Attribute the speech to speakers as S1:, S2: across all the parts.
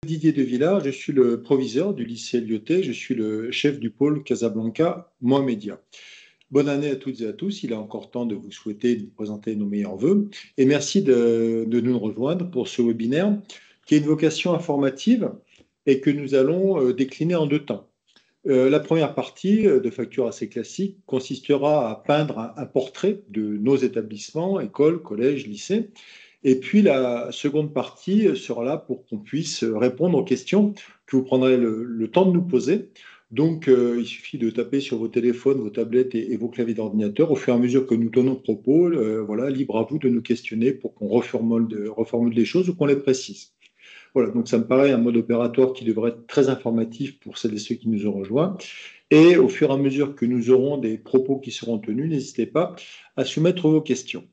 S1: Didier de Villard, je suis le proviseur du lycée Lyoté, je suis le chef du pôle Casablanca Mohamedia. Bonne année à toutes et à tous, il est encore temps de vous souhaiter, de vous présenter nos meilleurs voeux et merci de nous rejoindre pour ce webinaire qui est une vocation informative et que nous allons décliner en deux temps. La première partie, de facture assez classique, consistera à peindre un portrait de nos établissements, écoles, collèges, lycées. Et puis la seconde partie sera là pour qu'on puisse répondre aux questions que vous prendrez le temps de nous poser. Donc, il suffit de taper sur vos téléphones, vos tablettes et vos claviers d'ordinateur au fur et à mesure que nous tenons propos. Voilà, libre à vous de nous questionner pour qu'on reformule les choses ou qu'on les précise. Voilà, donc ça me paraît un mode opératoire qui devrait être très informatif pour celles et ceux qui nous ont rejoints. Et au fur et à mesure que nous aurons des propos qui seront tenus, n'hésitez pas à soumettre vos questions.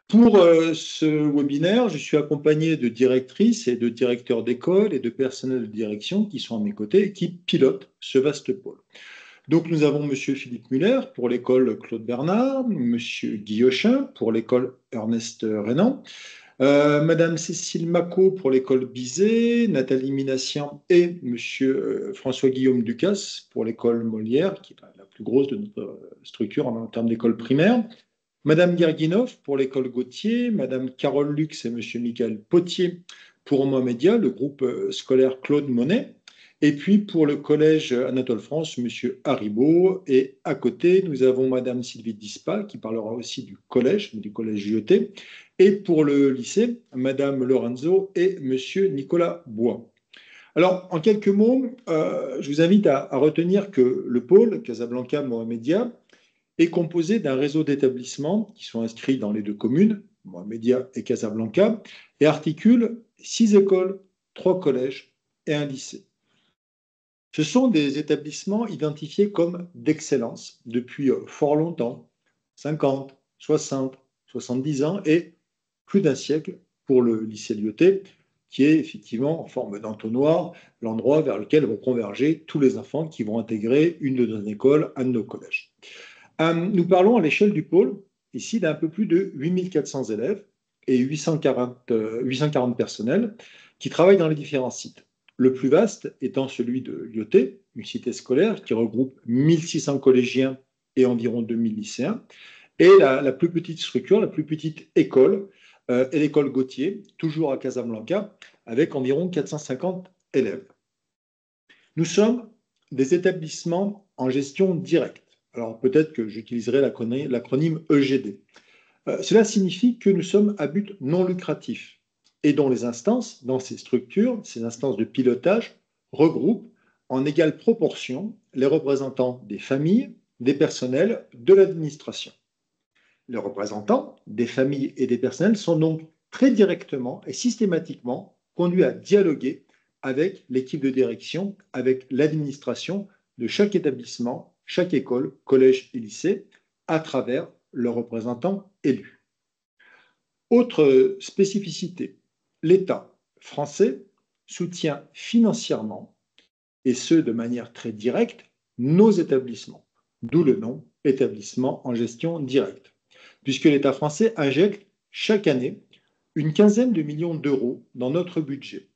S1: Pour ce webinaire, je suis accompagné de directrices et de directeurs d'école et de personnels de direction qui sont à mes côtés et qui pilotent ce vaste pôle. Donc nous avons M. Philippe Muller pour l'école Claude Bernard, M. Guillochin pour l'école Ernest Renan, Madame Cécile Macot pour l'école Bizet, Nathalie Minassian et Monsieur François-Guillaume Ducasse pour l'école Molière, qui est la plus grosse de notre structure en termes d'école primaire, Madame Guerguinov pour l'école Gauthier, Madame Carole Lux et Monsieur Michael Potier pour Mohamedia, le groupe scolaire Claude Monet, et puis pour le collège Anatole France, Monsieur Haribo, et à côté, nous avons Madame Sylvie Dispa qui parlera aussi du collège JET, et pour le lycée, Madame Lorenzo et Monsieur Nicolas Bois. Alors, en quelques mots, je vous invite à retenir que le pôle Casablanca Mohamedia est composé d'un réseau d'établissements qui sont inscrits dans les deux communes, Mohamedia et Casablanca, et articule 6 écoles, 3 collèges et un lycée. Ce sont des établissements identifiés comme d'excellence depuis fort longtemps, 50, 60, 70 ans et plus d'un siècle pour le lycée Lyoté, qui est effectivement en forme d'entonnoir, l'endroit vers lequel vont converger tous les enfants qui vont intégrer une de nos écoles, un de nos collèges. Nous parlons à l'échelle du pôle, ici, d'un peu plus de 8400 élèves et 840 personnels qui travaillent dans les différents sites. Le plus vaste étant celui de Lyoté, une cité scolaire qui regroupe 1600 collégiens et environ 2000 lycéens, et la plus petite structure, la plus petite école, est l'école Gauthier, toujours à Casablanca, avec environ 450 élèves. Nous sommes des établissements en gestion directe. Alors peut-être que j'utiliserai l'acronyme EGD. Cela signifie que nous sommes à but non lucratif et dont les instances, dans ces structures, ces instances de pilotage, regroupent en égale proportion les représentants des familles, des personnels, de l'administration. Les représentants des familles et des personnels sont donc très directement et systématiquement conduits à dialoguer avec l'équipe de direction, avec l'administration de chaque établissement, chaque école, collège et lycée, à travers leurs représentants élus. Autre spécificité, l'État français soutient financièrement, et ce de manière très directe, nos établissements, d'où le nom établissement en gestion directe, puisque l'État français injecte chaque année une quinzaine de millions d'euros dans notre budget,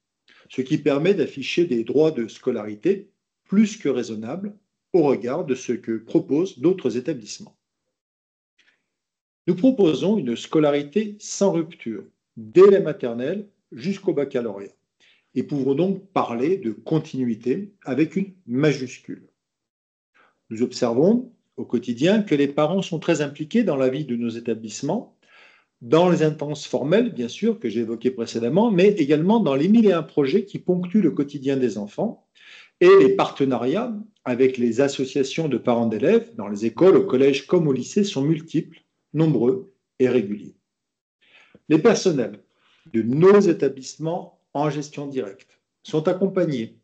S1: ce qui permet d'afficher des droits de scolarité plus que raisonnables au regard de ce que proposent d'autres établissements. Nous proposons une scolarité sans rupture, dès la maternelle jusqu'au baccalauréat, et pouvons donc parler de continuité avec une majuscule. Nous observons au quotidien que les parents sont très impliqués dans la vie de nos établissements, dans les instances formelles, bien sûr, que j'ai évoquées précédemment, mais également dans les 1001 projets qui ponctuent le quotidien des enfants et les partenariats avec les associations de parents d'élèves dans les écoles, au collège comme au lycée sont multiples, nombreux et réguliers. Les personnels de nos établissements en gestion directe sont accompagnés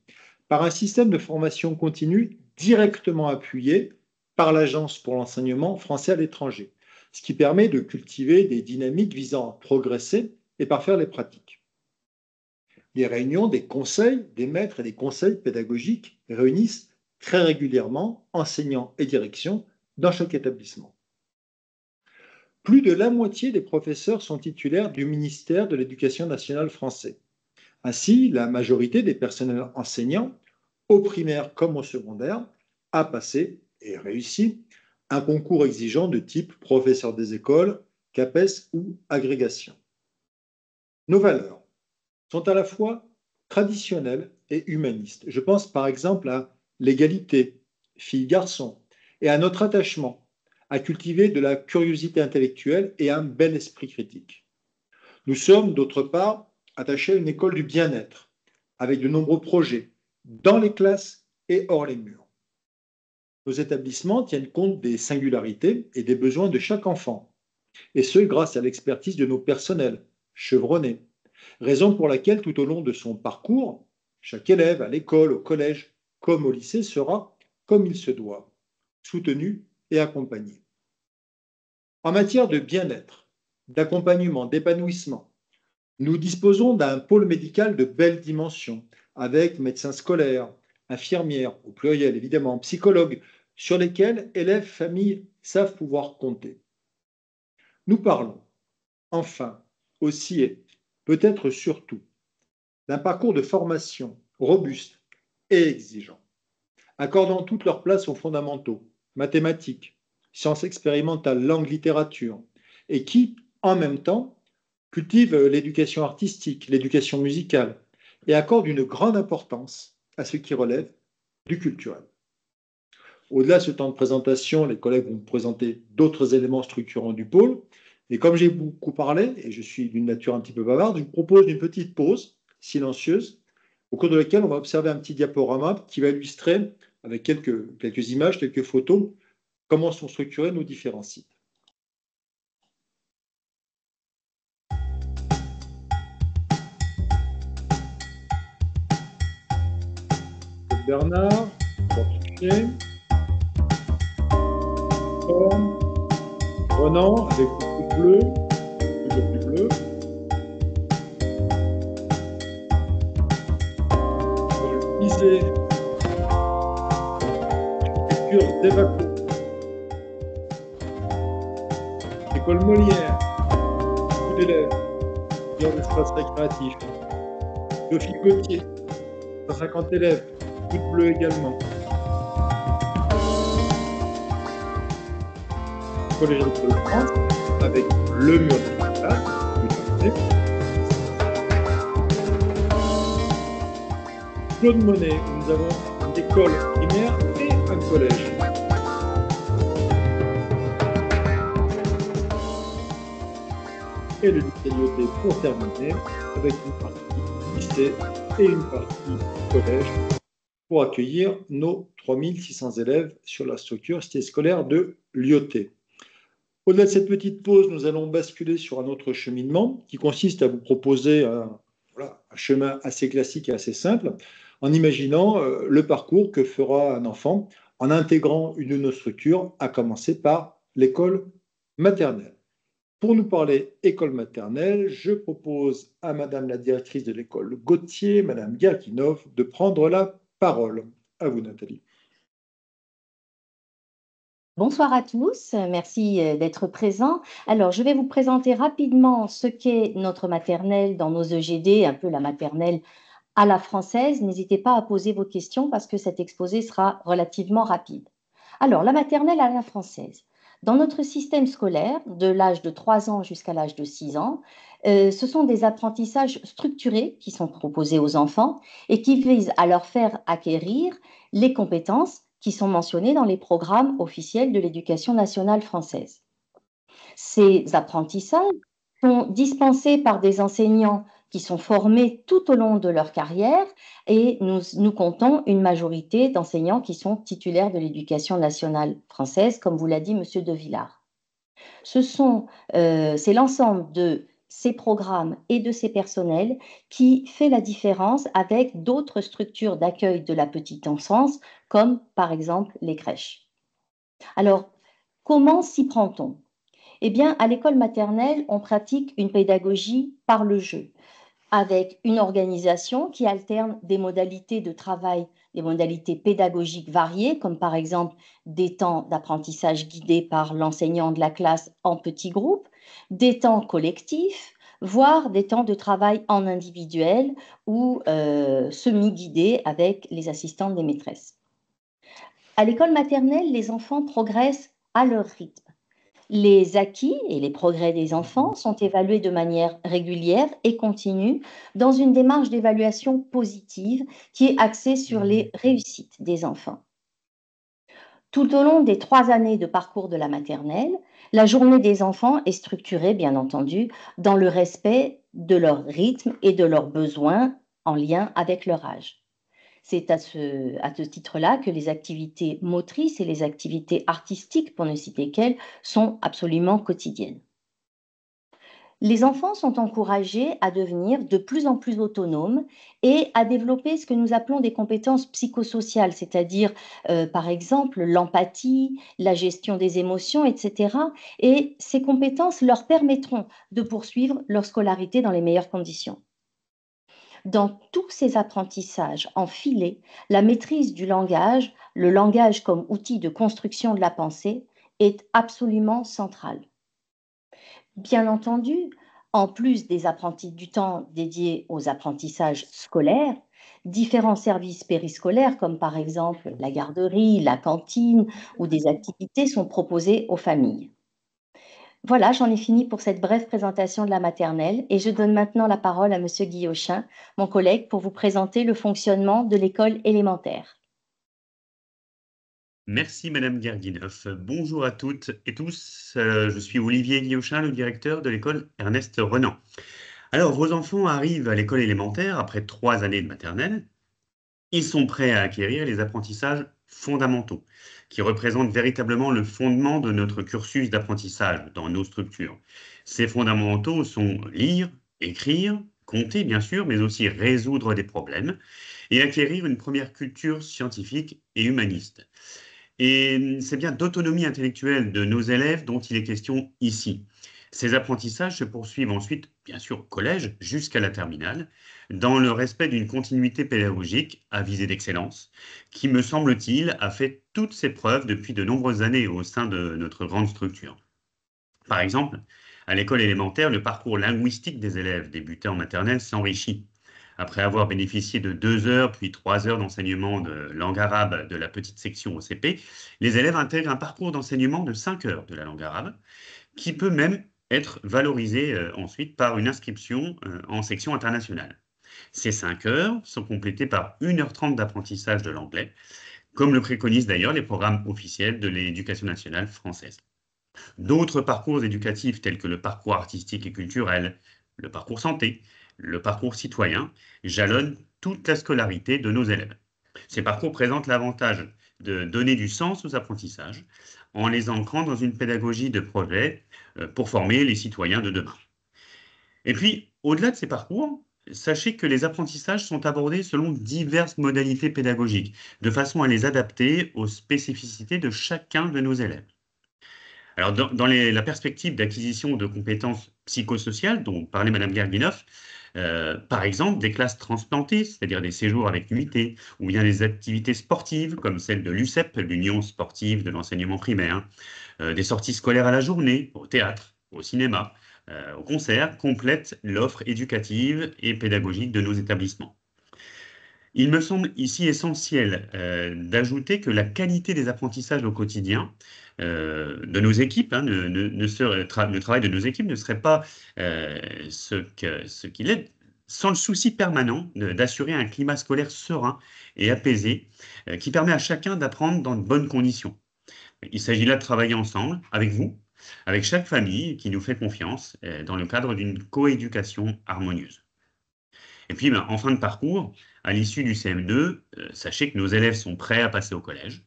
S1: par un système de formation continue directement appuyé par l'Agence pour l'enseignement français à l'étranger, ce qui permet de cultiver des dynamiques visant à progresser et parfaire les pratiques. Les réunions des conseils des maîtres et des conseils pédagogiques réunissent très régulièrement enseignants et direction dans chaque établissement. Plus de la moitié des professeurs sont titulaires du ministère de l'Éducation nationale français, Ainsi, la majorité des personnels enseignants, au primaire comme au secondaire, a passé et réussi un concours exigeant de type professeur des écoles, CAPES ou agrégation. Nos valeurs sont à la fois traditionnelles et humanistes. Je pense par exemple à l'égalité, filles-garçons, et à notre attachement à cultiver de la curiosité intellectuelle et un bel esprit critique. Nous sommes, d'autre part, attachés à une école du bien-être, avec de nombreux projets, dans les classes et hors les murs. Nos établissements tiennent compte des singularités et des besoins de chaque enfant, et ce, grâce à l'expertise de nos personnels, chevronnés. Raison pour laquelle, tout au long de son parcours, chaque élève à l'école, au collège, comme au lycée, sera, comme il se doit, soutenu et accompagné. En matière de bien-être, d'accompagnement, d'épanouissement, nous disposons d'un pôle médical de belle dimension, avec médecins scolaires, infirmières, au pluriel évidemment, psychologues, sur lesquels élèves, familles savent pouvoir compter. Nous parlons, enfin, aussi et peut-être surtout, d'un parcours de formation robuste et exigeant, accordant toute leur place aux fondamentaux, mathématiques, sciences expérimentales, langue, littérature, et qui, en même temps, cultive l'éducation artistique, l'éducation musicale, et accorde une grande importance à ce qui relève du culturel. Au-delà de ce temps de présentation, les collègues vont présenter d'autres éléments structurants du pôle. Et comme j'ai beaucoup parlé, et je suis d'une nature un petit peu bavarde, je vous propose une petite pause silencieuse, au cours de laquelle on va observer un petit diaporama qui va illustrer, avec quelques images, quelques photos, comment sont structurés nos différents sites. Bernard, Portier, Renan, avec beaucoup de bleu, toujours du bleu. Le lycée, architecture d'Evaco. École Molière, beaucoup d'élèves, plusieurs espaces récréatifs. Sophie Gauthier, 150 élèves, tout de bleu également. Collège de France, avec le mur de classe, Claude Monet, où nous avons une école primaire et un collège. Et le lycée Lyoté pour terminer, avec une partie lycée et une partie collège pour accueillir nos 3600 élèves sur la structure cité scolaire de Lyoté. Au-delà de cette petite pause, nous allons basculer sur un autre cheminement qui consiste à vous proposer un chemin assez classique et assez simple, en imaginant le parcours que fera un enfant en intégrant une de nos structures, à commencer par l'école maternelle. Pour nous parler école maternelle, je propose à Madame la directrice de l'école Gauthier, Madame Gerkinov, de prendre la parole. À vous, Nathalie.
S2: Bonsoir à tous, merci d'être présents. Alors, je vais vous présenter rapidement ce qu'est notre maternelle dans nos EGD, un peu la maternelle à la française. N'hésitez pas à poser vos questions parce que cet exposé sera relativement rapide. Alors, la maternelle à la française. Dans notre système scolaire, de l'âge de 3 ans jusqu'à l'âge de 6 ans, ce sont des apprentissages structurés qui sont proposés aux enfants et qui visent à leur faire acquérir les compétences qui sont mentionnées dans les programmes officiels de l'éducation nationale française. Ces apprentissages sont dispensés par des enseignants qui sont formés tout au long de leur carrière et nous comptons une majorité d'enseignants qui sont titulaires de l'éducation nationale française, comme vous l'a dit M. De Villard. C'est l'ensemble de ces programmes et de ces personnels qui fait la différence avec d'autres structures d'accueil de la petite enfance, comme par exemple les crèches. Alors, comment s'y prend-on ? Eh bien, à l'école maternelle, on pratique une pédagogie par le jeu, avec une organisation qui alterne des modalités de travail, des modalités pédagogiques variées, comme par exemple des temps d'apprentissage guidés par l'enseignant de la classe en petits groupes, des temps collectifs, voire des temps de travail en individuel ou semi-guidés avec les assistantes des maîtresses. À l'école maternelle, les enfants progressent à leur rythme. Les acquis et les progrès des enfants sont évalués de manière régulière et continue dans une démarche d'évaluation positive qui est axée sur les réussites des enfants. Tout au long des 3 années de parcours de la maternelle, la journée des enfants est structurée, bien entendu, dans le respect de leur rythme et de leurs besoins en lien avec leur âge. C'est à ce titre-là que les activités motrices et les activités artistiques, pour ne citer qu'elles, sont absolument quotidiennes. Les enfants sont encouragés à devenir de plus en plus autonomes et à développer ce que nous appelons des compétences psychosociales, c'est-à-dire, par exemple, l'empathie, la gestion des émotions, etc. Et ces compétences leur permettront de poursuivre leur scolarité dans les meilleures conditions. Dans tous ces apprentissages en filet, la maîtrise du langage, le langage comme outil de construction de la pensée, est absolument centrale. Bien entendu, en plus du temps dédié aux apprentissages scolaires, différents services périscolaires, comme par exemple la garderie, la cantine ou des activités, sont proposés aux familles. Voilà, j'en ai fini pour cette brève présentation de la maternelle et je donne maintenant la parole à Monsieur Guillauchin, mon collègue, pour vous présenter le fonctionnement de l'école élémentaire.
S3: Merci Madame Guerguinoff. Bonjour à toutes et tous. Je suis Olivier Guillauchin, le directeur de l'école Ernest Renan. Alors, vos enfants arrivent à l'école élémentaire après 3 années de maternelle. Ils sont prêts à acquérir les apprentissages fondamentaux, qui représentent véritablement le fondement de notre cursus d'apprentissage dans nos structures. Ces fondamentaux sont lire, écrire, compter bien sûr, mais aussi résoudre des problèmes et acquérir une première culture scientifique et humaniste. Et c'est bien d'autonomie intellectuelle de nos élèves dont il est question ici. Ces apprentissages se poursuivent ensuite, bien sûr, au collège jusqu'à la terminale, dans le respect d'une continuité pédagogique à visée d'excellence, qui, me semble-t-il, a fait toutes ses preuves depuis de nombreuses années au sein de notre grande structure. Par exemple, à l'école élémentaire, le parcours linguistique des élèves débutés en maternelle s'enrichit. Après avoir bénéficié de 2 heures puis 3 heures d'enseignement de langue arabe de la petite section au CP, les élèves intègrent un parcours d'enseignement de 5 heures de la langue arabe, qui peut même être valorisé ensuite par une inscription en section internationale. Ces 5 heures sont complétées par 1h30 d'apprentissage de l'anglais, comme le préconisent d'ailleurs les programmes officiels de l'éducation nationale française. D'autres parcours éducatifs tels que le parcours artistique et culturel, le parcours santé, le parcours citoyen jalonnent toute la scolarité de nos élèves. Ces parcours présentent l'avantage de donner du sens aux apprentissages en les ancrant dans une pédagogie de projet pour former les citoyens de demain. Et puis, au-delà de ces parcours, sachez que les apprentissages sont abordés selon diverses modalités pédagogiques, de façon à les adapter aux spécificités de chacun de nos élèves. Alors, dans la perspective d'acquisition de compétences psychosociales dont parlait Madame Guerguinoff, par exemple, des classes transplantées, c'est-à-dire des séjours avec nuitée, ou bien des activités sportives comme celle de l'UCEP, l'Union sportive de l'enseignement primaire, des sorties scolaires à la journée, au théâtre, au cinéma, au concert, complètent l'offre éducative et pédagogique de nos établissements. Il me semble ici essentiel d'ajouter que la qualité des apprentissages au quotidien de nos équipes, le travail de nos équipes ne serait pas ce qu'il est sans le souci permanent d'assurer un climat scolaire serein et apaisé qui permet à chacun d'apprendre dans de bonnes conditions. Il s'agit là de travailler ensemble, avec vous, avec chaque famille qui nous fait confiance dans le cadre d'une coéducation harmonieuse. Et puis, en fin de parcours, à l'issue du CM2, sachez que nos élèves sont prêts à passer au collège,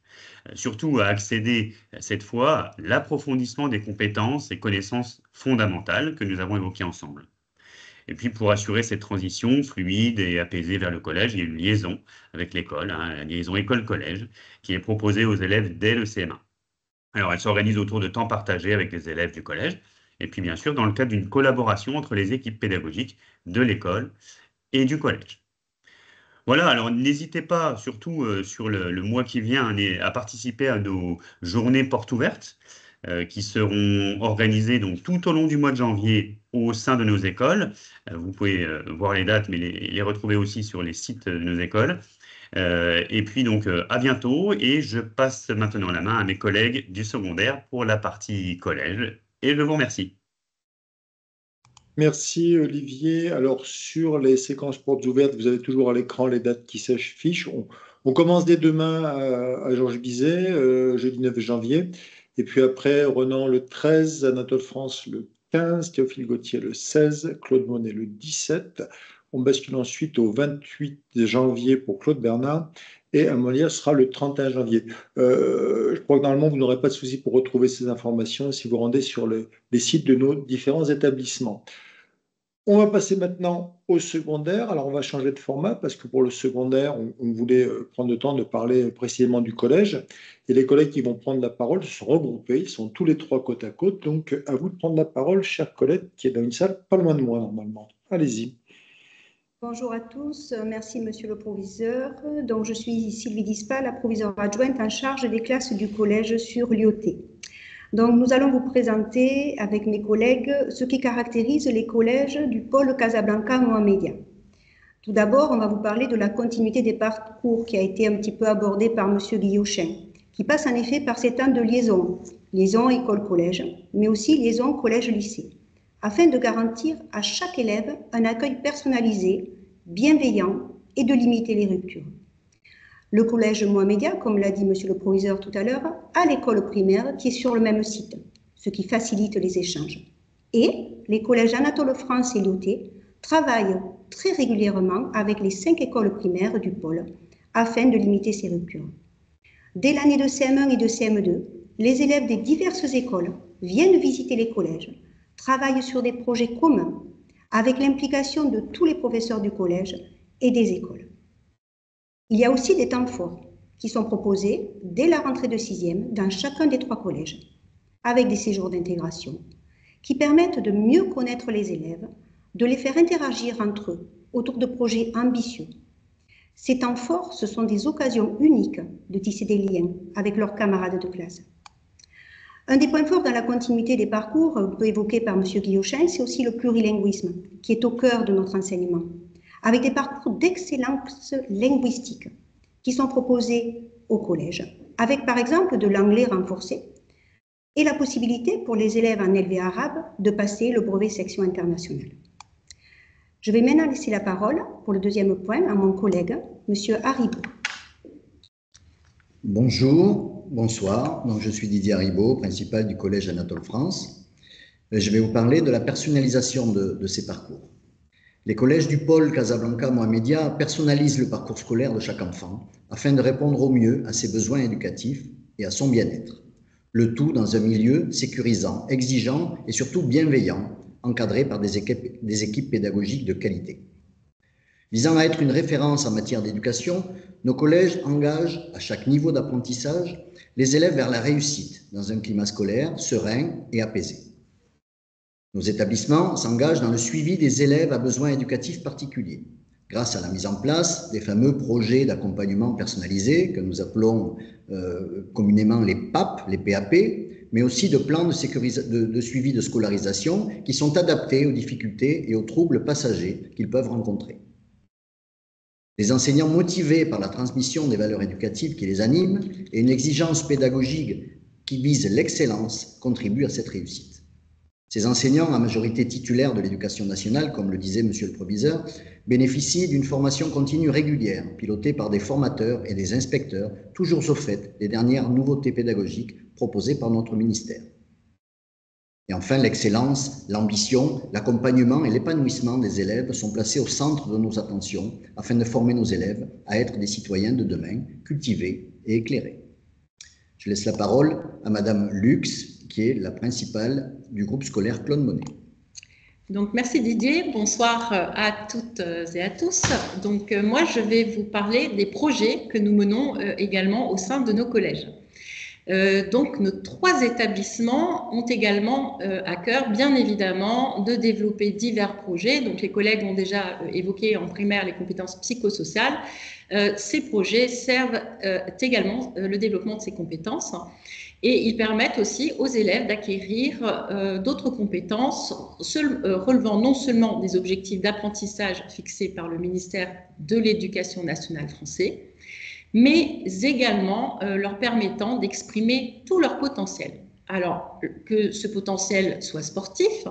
S3: surtout à accéder cette fois à l'approfondissement des compétences et connaissances fondamentales que nous avons évoquées ensemble. Et puis, pour assurer cette transition fluide et apaisée vers le collège, il y a une liaison avec l'école, la liaison école-collège, qui est proposée aux élèves dès le CM1. Alors, elle s'organise autour de temps partagés avec les élèves du collège, et puis bien sûr dans le cadre d'une collaboration entre les équipes pédagogiques de l'école et du collège. Voilà, alors n'hésitez pas, surtout sur le mois qui vient, à participer à nos journées portes ouvertes. qui seront organisées donc, tout au long du mois de janvier au sein de nos écoles. Vous pouvez voir les dates, mais les retrouver aussi sur les sites de nos écoles. Et puis donc à bientôt, et je passe maintenant la main à mes collègues du secondaire pour la partie collège, et je vous remercie.
S1: Merci Olivier. Alors sur les séquences portes ouvertes, vous avez toujours à l'écran les dates qui s'affichent. On commence dès demain à Georges Bizet, jeudi 9 janvier. Et puis après, Renan le 13, Anatole France le 15, Théophile Gautier le 16, Claude Monet le 17. On bascule ensuite au 28 janvier pour Claude Bernard. Et à Molière sera le 31 janvier. Je crois que normalement, vous n'aurez pas de souci pour retrouver ces informations si vous rendez sur les sites de nos différents établissements. On va passer maintenant au secondaire. Alors, on va changer de format parce que pour le secondaire, on voulait prendre le temps de parler précisément du collège. Et les collègues qui vont prendre la parole se sont regroupés. Ils sont tous les trois côte à côte. Donc, à vous de prendre la parole, chère Colette, qui est dans une salle pas loin de moi normalement. Allez-y.
S4: Bonjour à tous, merci Monsieur le Proviseur. Donc, je suis Sylvie Dispa, la proviseure adjointe en charge des classes du collège sur l'IoT. Donc, nous allons vous présenter avec mes collègues ce qui caractérise les collèges du pôle Casablanca-Mohamedia. Tout d'abord, on va vous parler de la continuité des parcours qui a été un petit peu abordée par Monsieur Guillochin, qui passe en effet par ces temps de liaison école-collège, mais aussi liaison collège-lycée, afin de garantir à chaque élève un accueil personnalisé, bienveillant et de limiter les ruptures. Le collège Mohamedia, comme l'a dit Monsieur le Proviseur tout à l'heure, a l'école primaire qui est sur le même site, ce qui facilite les échanges. Et les collèges Anatole France et l'IoT travaillent très régulièrement avec les 5 écoles primaires du pôle afin de limiter ces ruptures. Dès l'année de CM1 et de CM2, les élèves des diverses écoles viennent visiter les collèges, travaillent sur des projets communs avec l'implication de tous les professeurs du collège et des écoles. Il y a aussi des temps forts qui sont proposés dès la rentrée de 6e dans chacun des 3 collèges, avec des séjours d'intégration qui permettent de mieux connaître les élèves, de les faire interagir entre eux autour de projets ambitieux. Ces temps forts, ce sont des occasions uniques de tisser des liens avec leurs camarades de classe. Un des points forts dans la continuité des parcours, un peu évoqué par M. Guillochin, c'est aussi le plurilinguisme, qui est au cœur de notre enseignement, avec des parcours d'excellence linguistique qui sont proposés au collège, avec par exemple de l'anglais renforcé et la possibilité pour les élèves en LV arabe de passer le brevet section internationale. Je vais maintenant laisser la parole pour le deuxième point à mon collègue, M. Haribo.
S5: Bonjour, bonsoir. Donc, je suis Didier Haribo, principal du collège Anatole France. Je vais vous parler de la personnalisation de ces parcours. Les collèges du pôle Casablanca-Mohamedia personnalisent le parcours scolaire de chaque enfant afin de répondre au mieux à ses besoins éducatifs et à son bien-être. Le tout dans un milieu sécurisant, exigeant et surtout bienveillant, encadré par des équipes pédagogiques de qualité. Visant à être une référence en matière d'éducation, nos collèges engagent à chaque niveau d'apprentissage les élèves vers la réussite dans un climat scolaire serein et apaisé. Nos établissements s'engagent dans le suivi des élèves à besoins éducatifs particuliers, grâce à la mise en place des fameux projets d'accompagnement personnalisé que nous appelons communément les PAP, les PAP, mais aussi de plans de suivi de scolarisation qui sont adaptés aux difficultés et aux troubles passagers qu'ils peuvent rencontrer. Les enseignants motivés par la transmission des valeurs éducatives qui les animent et une exigence pédagogique qui vise l'excellence contribuent à cette réussite. Ces enseignants, à majorité titulaires de l'éducation nationale, comme le disait Monsieur le Proviseur, bénéficient d'une formation continue régulière, pilotée par des formateurs et des inspecteurs, toujours au fait des dernières nouveautés pédagogiques proposées par notre ministère. Et enfin, l'excellence, l'ambition, l'accompagnement et l'épanouissement des élèves sont placés au centre de nos attentions afin de former nos élèves à être des citoyens de demain, cultivés et éclairés. Je laisse la parole à Madame Lux, qui est la principale du groupe scolaire Claude Monet.
S6: Donc, merci Didier. Bonsoir à toutes et à tous. Donc, moi, je vais vous parler des projets que nous menons également au sein de nos collèges. Donc, nos 3 établissements ont également à cœur, bien évidemment, de développer divers projets. Donc, les collègues ont déjà évoqué en primaire les compétences psychosociales. Ces projets servent également le développement de ces compétences et ils permettent aussi aux élèves d'acquérir d'autres compétences relevant non seulement des objectifs d'apprentissage fixés par le ministère de l'Éducation nationale français, mais également leur permettant d'exprimer tout leur potentiel. Alors, que ce potentiel soit sportif,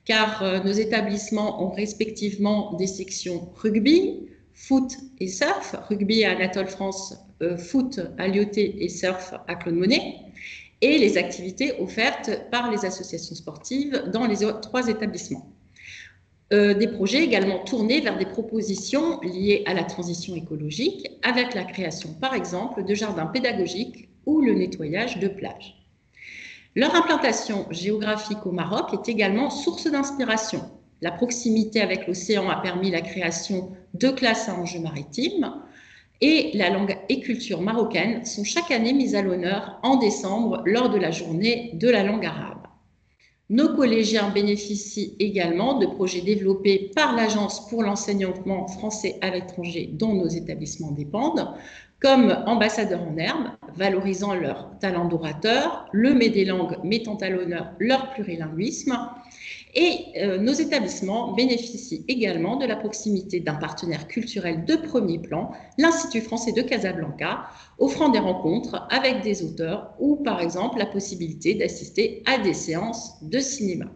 S6: car nos établissements ont respectivement des sections rugby, foot et surf, rugby à Anatole France, foot à Lyautey et surf à Claude Monet, et les activités offertes par les associations sportives dans les 3 établissements. Des projets également tournés vers des propositions liées à la transition écologique, avec la création, par exemple, de jardins pédagogiques ou le nettoyage de plages. Leur implantation géographique au Maroc est également source d'inspiration. La proximité avec l'océan a permis la création de classes à enjeux maritimes et la langue et culture marocaine sont chaque année mises à l'honneur en décembre lors de la journée de la langue arabe. Nos collégiens bénéficient également de projets développés par l'Agence pour l'enseignement français à l'étranger dont nos établissements dépendent, comme ambassadeurs en herbe, valorisant leur talent d'orateur, le Mets des langues mettant à l'honneur leur plurilinguisme. Et nos établissements bénéficient également de la proximité d'un partenaire culturel de premier plan, l'Institut français de Casablanca, offrant des rencontres avec des auteurs ou par exemple la possibilité d'assister à des séances de cinéma.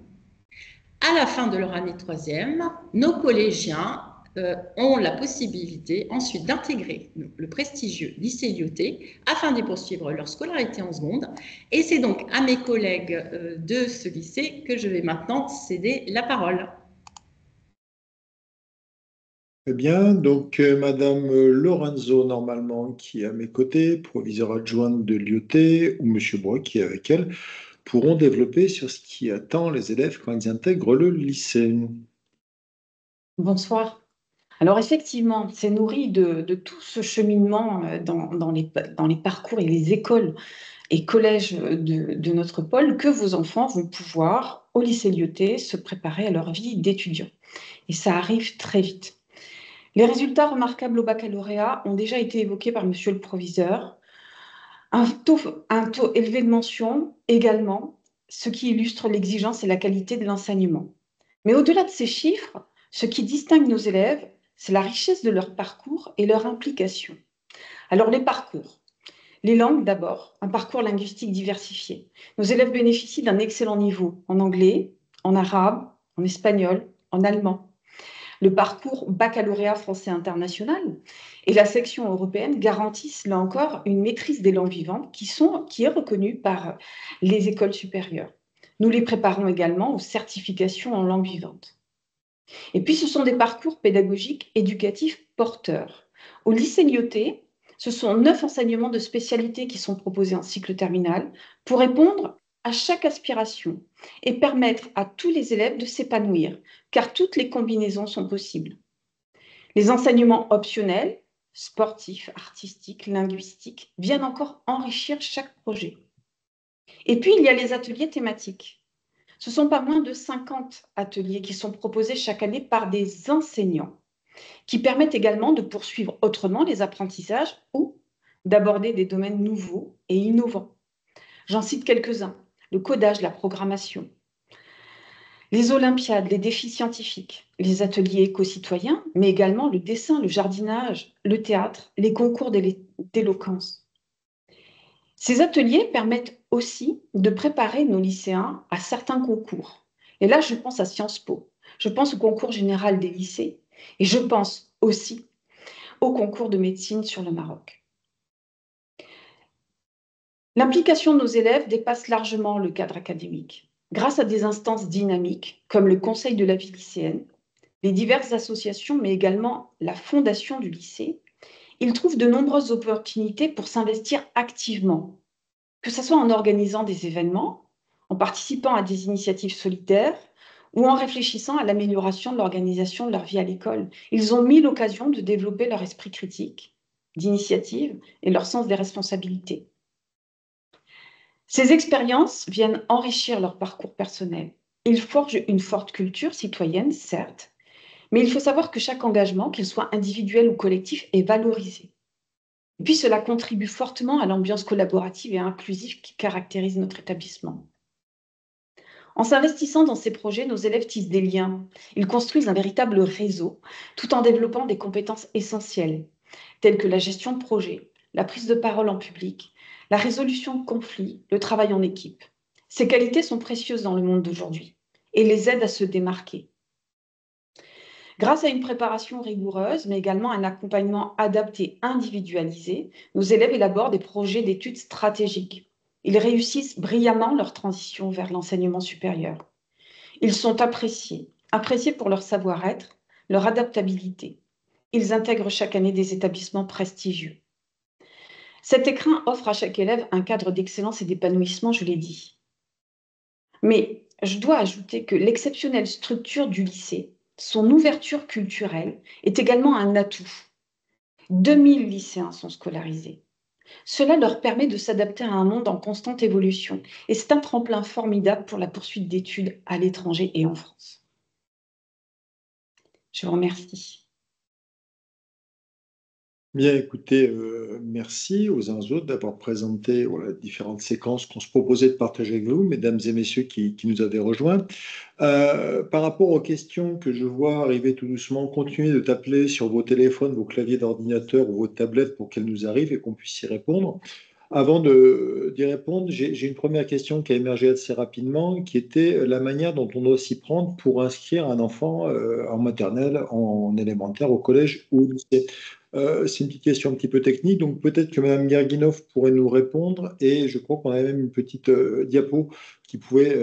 S6: À la fin de leur année 3e, nos collégiens ont la possibilité ensuite d'intégrer le prestigieux lycée Lyautey afin d'y poursuivre leur scolarité en seconde. Et c'est donc à mes collègues de ce lycée que je vais maintenant céder la parole.
S1: Très bien, donc Madame Lorenzo, normalement, qui est à mes côtés, proviseure adjointe de Lyautey, ou Monsieur Bois, qui est avec elle, pourront développer sur ce qui attend les élèves quand ils intègrent le lycée.
S7: Bonsoir. Alors effectivement, c'est nourri de tout ce cheminement dans les parcours et les écoles et collèges de notre pôle que vos enfants vont pouvoir, au lycée Lyautey, se préparer à leur vie d'étudiant. Et ça arrive très vite. Les résultats remarquables au baccalauréat ont déjà été évoqués par Monsieur le proviseur. Un taux élevé de mention également, ce qui illustre l'exigence et la qualité de l'enseignement. Mais au-delà de ces chiffres, ce qui distingue nos élèves, c'est la richesse de leur parcours et leur implication. Alors les parcours. Les langues d'abord, un parcours linguistique diversifié. Nos élèves bénéficient d'un excellent niveau en anglais, en arabe, en espagnol, en allemand. Le parcours baccalauréat français international et la section européenne garantissent là encore une maîtrise des langues vivantes qui est reconnue par les écoles supérieures. Nous les préparons également aux certifications en langue vivante. Et puis, ce sont des parcours pédagogiques éducatifs porteurs. Au lycée Lyautey, ce sont 9 enseignements de spécialité qui sont proposés en cycle terminal pour répondre à chaque aspiration et permettre à tous les élèves de s'épanouir, car toutes les combinaisons sont possibles. Les enseignements optionnels, sportifs, artistiques, linguistiques, viennent encore enrichir chaque projet. Et puis, il y a les ateliers thématiques. Ce sont pas moins de 50 ateliers qui sont proposés chaque année par des enseignants, qui permettent également de poursuivre autrement les apprentissages ou d'aborder des domaines nouveaux et innovants. J'en cite quelques-uns. Le codage, la programmation, les olympiades, les défis scientifiques, les ateliers éco-citoyens, mais également le dessin, le jardinage, le théâtre, les concours d'éloquence. Ces ateliers permettent aussi de préparer nos lycéens à certains concours. Et là, je pense à Sciences Po, je pense au concours général des lycées et je pense aussi au concours de médecine sur le Maroc. L'implication de nos élèves dépasse largement le cadre académique. Grâce à des instances dynamiques comme le Conseil de la vie lycéenne, les diverses associations, mais également la fondation du lycée, ils trouvent de nombreuses opportunités pour s'investir activement, que ce soit en organisant des événements, en participant à des initiatives solidaires ou en réfléchissant à l'amélioration de l'organisation de leur vie à l'école. Ils ont mis l'occasion de développer leur esprit critique, d'initiative et leur sens des responsabilités. Ces expériences viennent enrichir leur parcours personnel. Ils forgent une forte culture citoyenne, certes, mais il faut savoir que chaque engagement, qu'il soit individuel ou collectif, est valorisé. Et puis cela contribue fortement à l'ambiance collaborative et inclusive qui caractérise notre établissement. En s'investissant dans ces projets, nos élèves tissent des liens. Ils construisent un véritable réseau, tout en développant des compétences essentielles, telles que la gestion de projet, la prise de parole en public, la résolution de conflits, le travail en équipe. Ces qualités sont précieuses dans le monde d'aujourd'hui et les aident à se démarquer. Grâce à une préparation rigoureuse, mais également un accompagnement adapté, individualisé, nos élèves élaborent des projets d'études stratégiques. Ils réussissent brillamment leur transition vers l'enseignement supérieur. Ils sont appréciés pour leur savoir-être, leur adaptabilité. Ils intègrent chaque année des établissements prestigieux. Cet écrin offre à chaque élève un cadre d'excellence et d'épanouissement, je l'ai dit. Mais je dois ajouter que l'exceptionnelle structure du lycée, son ouverture culturelle, est également un atout. 2000 lycéens sont scolarisés. Cela leur permet de s'adapter à un monde en constante évolution et c'est un tremplin formidable pour la poursuite d'études à l'étranger et en France. Je vous remercie.
S1: Bien, écoutez, merci aux uns aux autres d'avoir présenté différentes séquences qu'on se proposait de partager avec vous, mesdames et messieurs qui nous avaient rejoints. Par rapport aux questions que je vois arriver tout doucement, continuez de taper sur vos téléphones, vos claviers d'ordinateur ou vos tablettes pour qu'elles nous arrivent et qu'on puisse y répondre. Avant d'y répondre, j'ai une première question qui a émergé assez rapidement, qui était la manière dont on doit s'y prendre pour inscrire un enfant en maternelle, en élémentaire, au collège ou au lycée. C'est une petite question un petit peu technique, donc peut-être que Mme Gerginov pourrait nous répondre, et je crois qu'on a même une petite diapo qui pouvait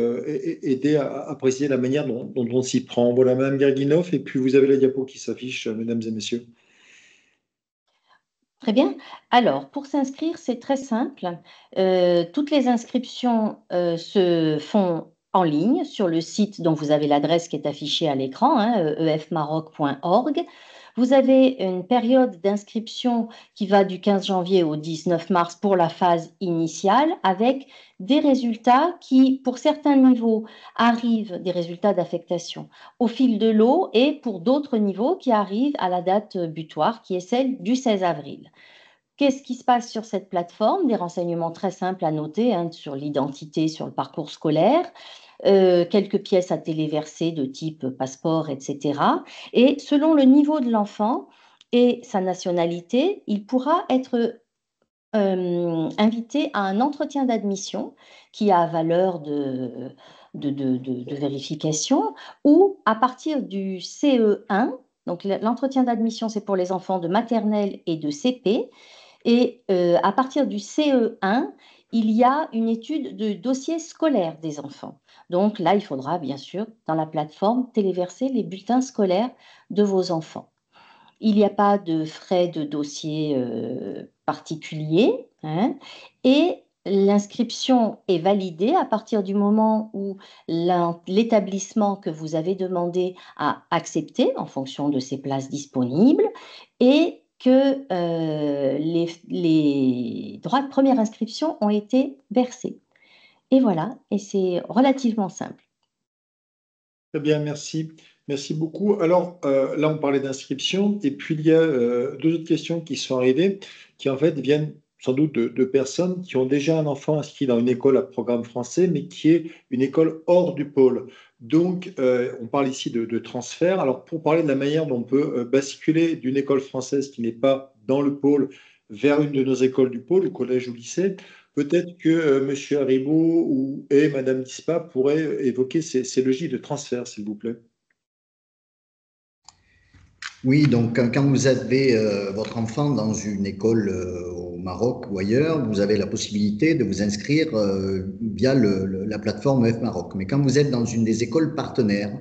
S1: aider à préciser la manière dont on s'y prend. Voilà, Mme Gerginov, et puis vous avez la diapo qui s'affiche, mesdames et messieurs.
S2: Très bien. Alors, pour s'inscrire, c'est très simple. Toutes les inscriptions se font en ligne sur le site dont vous avez l'adresse qui est affichée à l'écran, efmaroc.org. Vous avez une période d'inscription qui va du 15 janvier au 19 mars pour la phase initiale, avec des résultats qui, pour certains niveaux, arrivent, des résultats d'affectation, au fil de l'eau, et pour d'autres niveaux qui arrivent à la date butoir, qui est celle du 16 avril. Qu'est-ce qui se passe sur cette plateforme? Des renseignements très simples à noter sur l'identité, sur le parcours scolaire, quelques pièces à téléverser de type passeport, etc. Et selon le niveau de l'enfant et sa nationalité, il pourra être invité à un entretien d'admission qui a valeur de vérification, ou à partir du CE1, donc l'entretien d'admission c'est pour les enfants de maternelle et de CP, et à partir du CE1, il y a une étude de dossier scolaire des enfants. Donc là, il faudra bien sûr, dans la plateforme, téléverser les bulletins scolaires de vos enfants. Il n'y a pas de frais de dossier particuliers, et l'inscription est validée à partir du moment où l'établissement que vous avez demandé a accepté en fonction de ses places disponibles, et que les droits de première inscription ont été versés. Et voilà, et c'est relativement simple.
S1: Très bien, merci. Merci beaucoup. Alors, là, on parlait d'inscription, et puis il y a deux autres questions qui sont arrivées, qui en fait viennent sans doute de personnes qui ont déjà un enfant inscrit dans une école à programme français, mais qui est une école hors du pôle. Donc, on parle ici de transfert. Alors, pour parler de la manière dont on peut basculer d'une école française qui n'est pas dans le pôle vers une de nos écoles du pôle, au collège ou lycée, peut-être que M. Haribo et Mme Dispa pourraient évoquer ces logiques de transfert, s'il vous plaît.
S5: Oui, donc quand vous avez votre enfant dans une école au Maroc ou ailleurs, vous avez la possibilité de vous inscrire via la plateforme F-Maroc. Mais quand vous êtes dans une des écoles partenaires,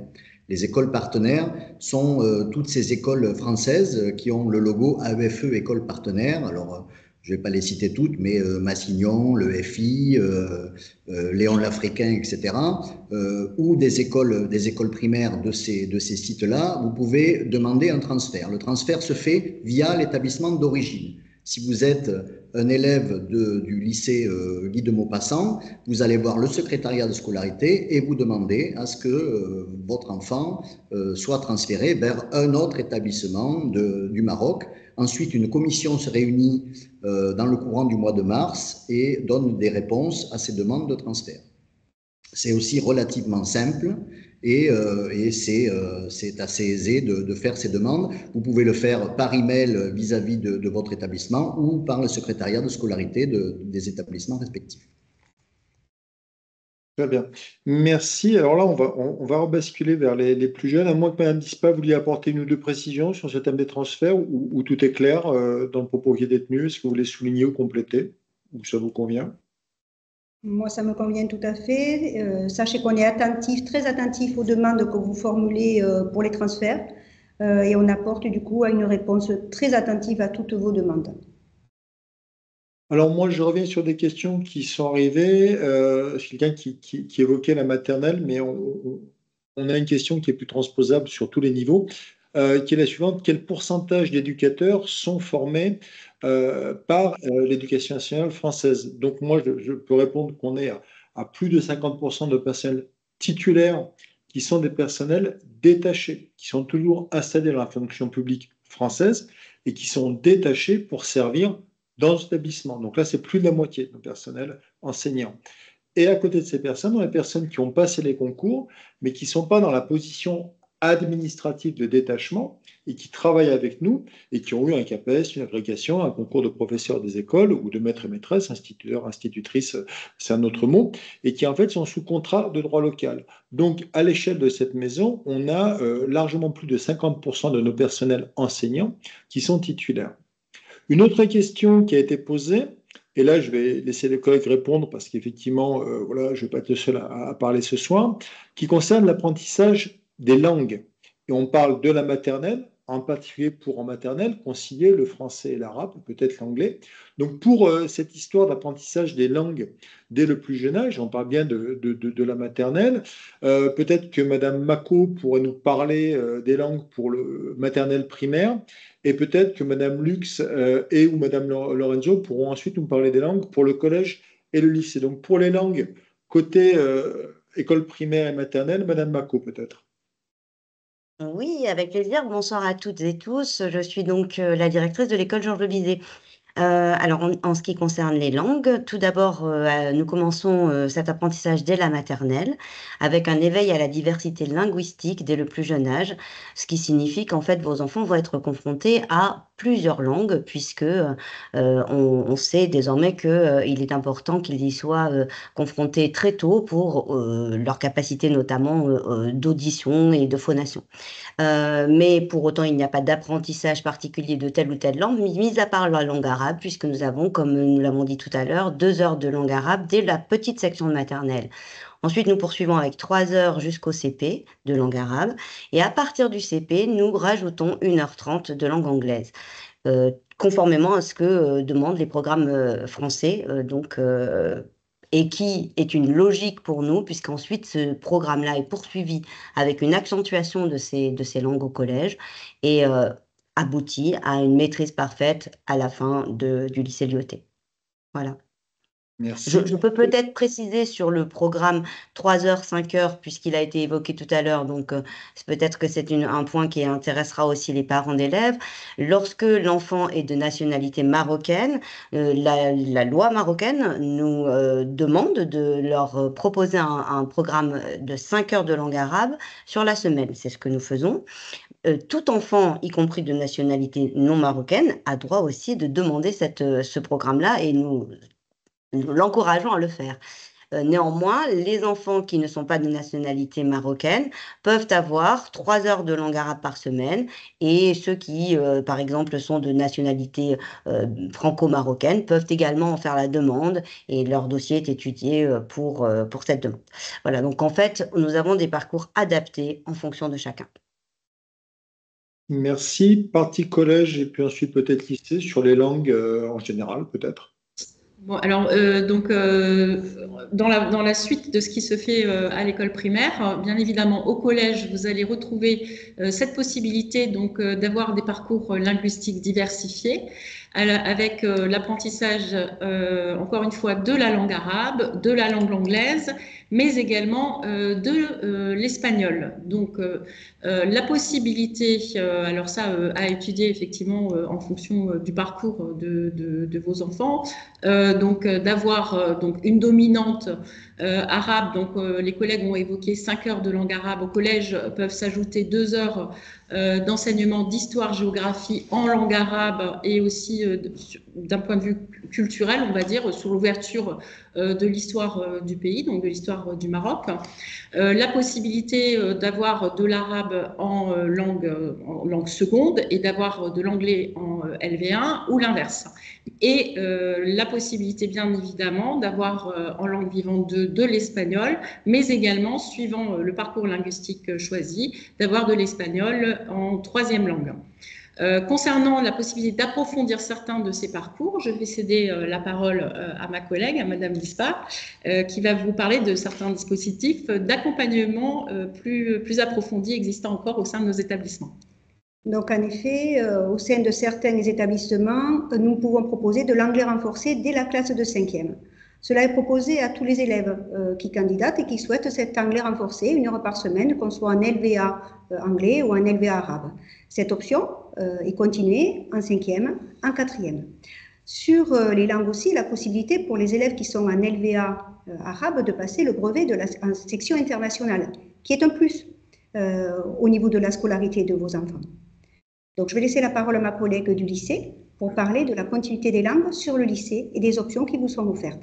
S5: les écoles partenaires sont toutes ces écoles françaises qui ont le logo AEFE École Partenaire. Alors, je ne vais pas les citer toutes, mais Massignon, le FI, Léon l'Africain, etc., ou des écoles primaires de ces sites-là, vous pouvez demander un transfert. Le transfert se fait via l'établissement d'origine. Si vous êtes un élève du lycée Guy de Maupassant, vous allez voir le secrétariat de scolarité et vous demandez à ce que votre enfant soit transféré vers un autre établissement du Maroc. Ensuite, une commission se réunit dans le courant du mois de mars et donne des réponses à ces demandes de transfert. C'est aussi relativement simple et c'est assez aisé de faire ces demandes. Vous pouvez le faire par email vis-à-vis de votre établissement ou par le secrétariat de scolarité des établissements respectifs.
S1: Très bien. Merci. Alors là, on va rebasculer vers les plus jeunes. À moins que Mme Dispa vouliez apporter une ou deux précisions sur ce thème des transferts ou tout est clair dans le propos qui est détenu. Est-ce que vous voulez souligner ou compléter ou ça vous convient?
S4: Moi, ça me convient tout à fait. Sachez qu'on est attentif, très attentif aux demandes que vous formulez pour les transferts et on apporte du coup une réponse très attentive à toutes vos demandes.
S1: Alors moi, je reviens sur des questions qui sont arrivées. Quelqu'un qui évoquait la maternelle, mais on a une question qui est plus transposable sur tous les niveaux, qui est la suivante. Quel pourcentage d'éducateurs sont formés par l'éducation nationale française? Donc moi, je peux répondre qu'on est à plus de 50% de personnels titulaires qui sont des personnels détachés, qui sont toujours installés dans la fonction publique française et qui sont détachés pour servir dans l'établissement. Donc là, c'est plus de la moitié de personnel enseignant. Et à côté de ces personnes, on a des personnes qui ont passé les concours, mais qui ne sont pas dans la position administrative de détachement et qui travaillent avec nous et qui ont eu un CAPES, une agrégation, un concours de professeurs des écoles ou de maîtres et maîtresses, instituteurs, institutrices, c'est un autre mot, et qui en fait sont sous contrat de droit local. Donc à l'échelle de cette maison, on a largement plus de 50% de nos personnels enseignants qui sont titulaires. Une autre question qui a été posée, et là je vais laisser les collègues répondre parce qu'effectivement, voilà, je ne vais pas être le seul à parler ce soir, qui concerne l'apprentissage des langues. Et on parle de la maternelle, en particulier pour en maternelle, concilier le français et l'arabe, peut-être l'anglais. Donc pour cette histoire d'apprentissage des langues dès le plus jeune âge, on parle bien de la maternelle, peut-être que Madame Mako pourrait nous parler des langues pour le maternelle primaire, et peut-être que Madame Lux et ou Madame Lorenzo pourront ensuite nous parler des langues pour le collège et le lycée. Donc pour les langues, côté école primaire et maternelle, Madame Mako peut-être.
S8: Oui, avec plaisir. Bonsoir à toutes et tous. Je suis donc la directrice de l'école Georges Bizet. Alors en ce qui concerne les langues, tout d'abord, nous commençons cet apprentissage dès la maternelle, avec un éveil à la diversité linguistique dès le plus jeune âge, ce qui signifie qu'en fait vos enfants vont être confrontés à plusieurs langues, puisque on sait désormais qu'il est important qu'ils y soient confrontés très tôt pour leur capacité notamment d'audition et de phonation. Mais pour autant, il n'y a pas d'apprentissage particulier de telle ou telle langue, mis à part la langue arabe, puisque nous avons, comme nous l'avons dit tout à l'heure, 2 heures de langue arabe dès la petite section de maternelle. Ensuite, nous poursuivons avec 3 heures jusqu'au CP de langue arabe. Et à partir du CP, nous rajoutons 1h30 de langue anglaise, conformément à ce que demandent les programmes français. Et qui est une logique pour nous, puisqu'ensuite ce programme-là est poursuivi avec une accentuation de ces langues au collège et aboutit à une maîtrise parfaite à la fin du lycée Lyautey. Voilà.
S1: Merci.
S8: Je peux peut-être préciser sur le programme 3 heures, 5 heures, puisqu'il a été évoqué tout à l'heure, donc peut-être que c'est un point qui intéressera aussi les parents d'élèves. Lorsque l'enfant est de nationalité marocaine, la loi marocaine nous demande de leur proposer un programme de 5 heures de langue arabe sur la semaine. C'est ce que nous faisons. Tout enfant, y compris de nationalité non marocaine, a droit aussi de demander ce programme-là et nous l'encourageons à le faire. Néanmoins, les enfants qui ne sont pas de nationalité marocaine peuvent avoir 3 heures de langue arabe par semaine et ceux qui, par exemple, sont de nationalité franco-marocaine peuvent également en faire la demande et leur dossier est étudié pour cette demande. Voilà, donc en fait, nous avons des parcours adaptés en fonction de chacun.
S1: Merci. Partie collège et puis ensuite peut-être lycée sur les langues en général, peut-être.
S6: Bon, alors, dans la suite de ce qui se fait à l'école primaire, bien évidemment, au collège, vous allez retrouver cette possibilité donc d'avoir des parcours linguistiques diversifiés avec l'apprentissage, encore une fois, de la langue arabe, de la langue anglaise, mais également de l'espagnol. Donc, la possibilité, alors ça, à étudier effectivement en fonction du parcours de vos enfants, donc d'avoir donc une dominante arabe. Donc les collègues ont évoqué 5 heures de langue arabe. Au collège peuvent s'ajouter 2 heures d'enseignement d'histoire-géographie en langue arabe et aussi d'un point de vue culturel, on va dire, sur l'ouverture de l'histoire du pays, donc de l'histoire du Maroc. La possibilité d'avoir de l'arabe en langue seconde et d'avoir de l'anglais en LV1 ou l'inverse. Et la possibilité, bien évidemment, d'avoir en langue vivante de l'espagnol, mais également, suivant le parcours linguistique choisi, d'avoir de l'espagnol en 3e langue. Concernant la possibilité d'approfondir certains de ces parcours, je vais céder la parole à ma collègue, à Madame Lispard, qui va vous parler de certains dispositifs d'accompagnement plus approfondis existants encore au sein de nos établissements.
S4: Donc, en effet, au sein de certains établissements, nous pouvons proposer de l'anglais renforcé dès la classe de 5e. Cela est proposé à tous les élèves qui candidatent et qui souhaitent cet anglais renforcé 1 heure par semaine, qu'on soit en LVA anglais ou en LVA arabe. Cette option est continuée en 5e, en 4e. Sur les langues aussi, la possibilité pour les élèves qui sont en LVA arabe de passer le brevet en section internationale, qui est un plus au niveau de la scolarité de vos enfants. Donc, je vais laisser la parole à ma collègue du lycée pour parler de la continuité des langues sur le lycée et des options qui vous sont offertes.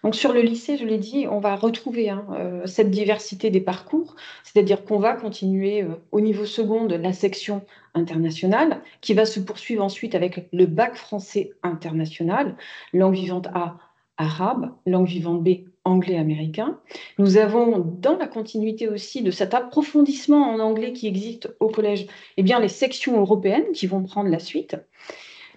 S7: Donc sur le lycée, je l'ai dit, on va retrouver cette diversité des parcours, c'est-à-dire qu'on va continuer au niveau seconde la section internationale, qui va se poursuivre ensuite avec le bac français international, langue vivante A, arabe, langue vivante B, anglais américain. Nous avons, dans la continuité aussi de cet approfondissement en anglais qui existe au collège, eh bien, les sections européennes qui vont prendre la suite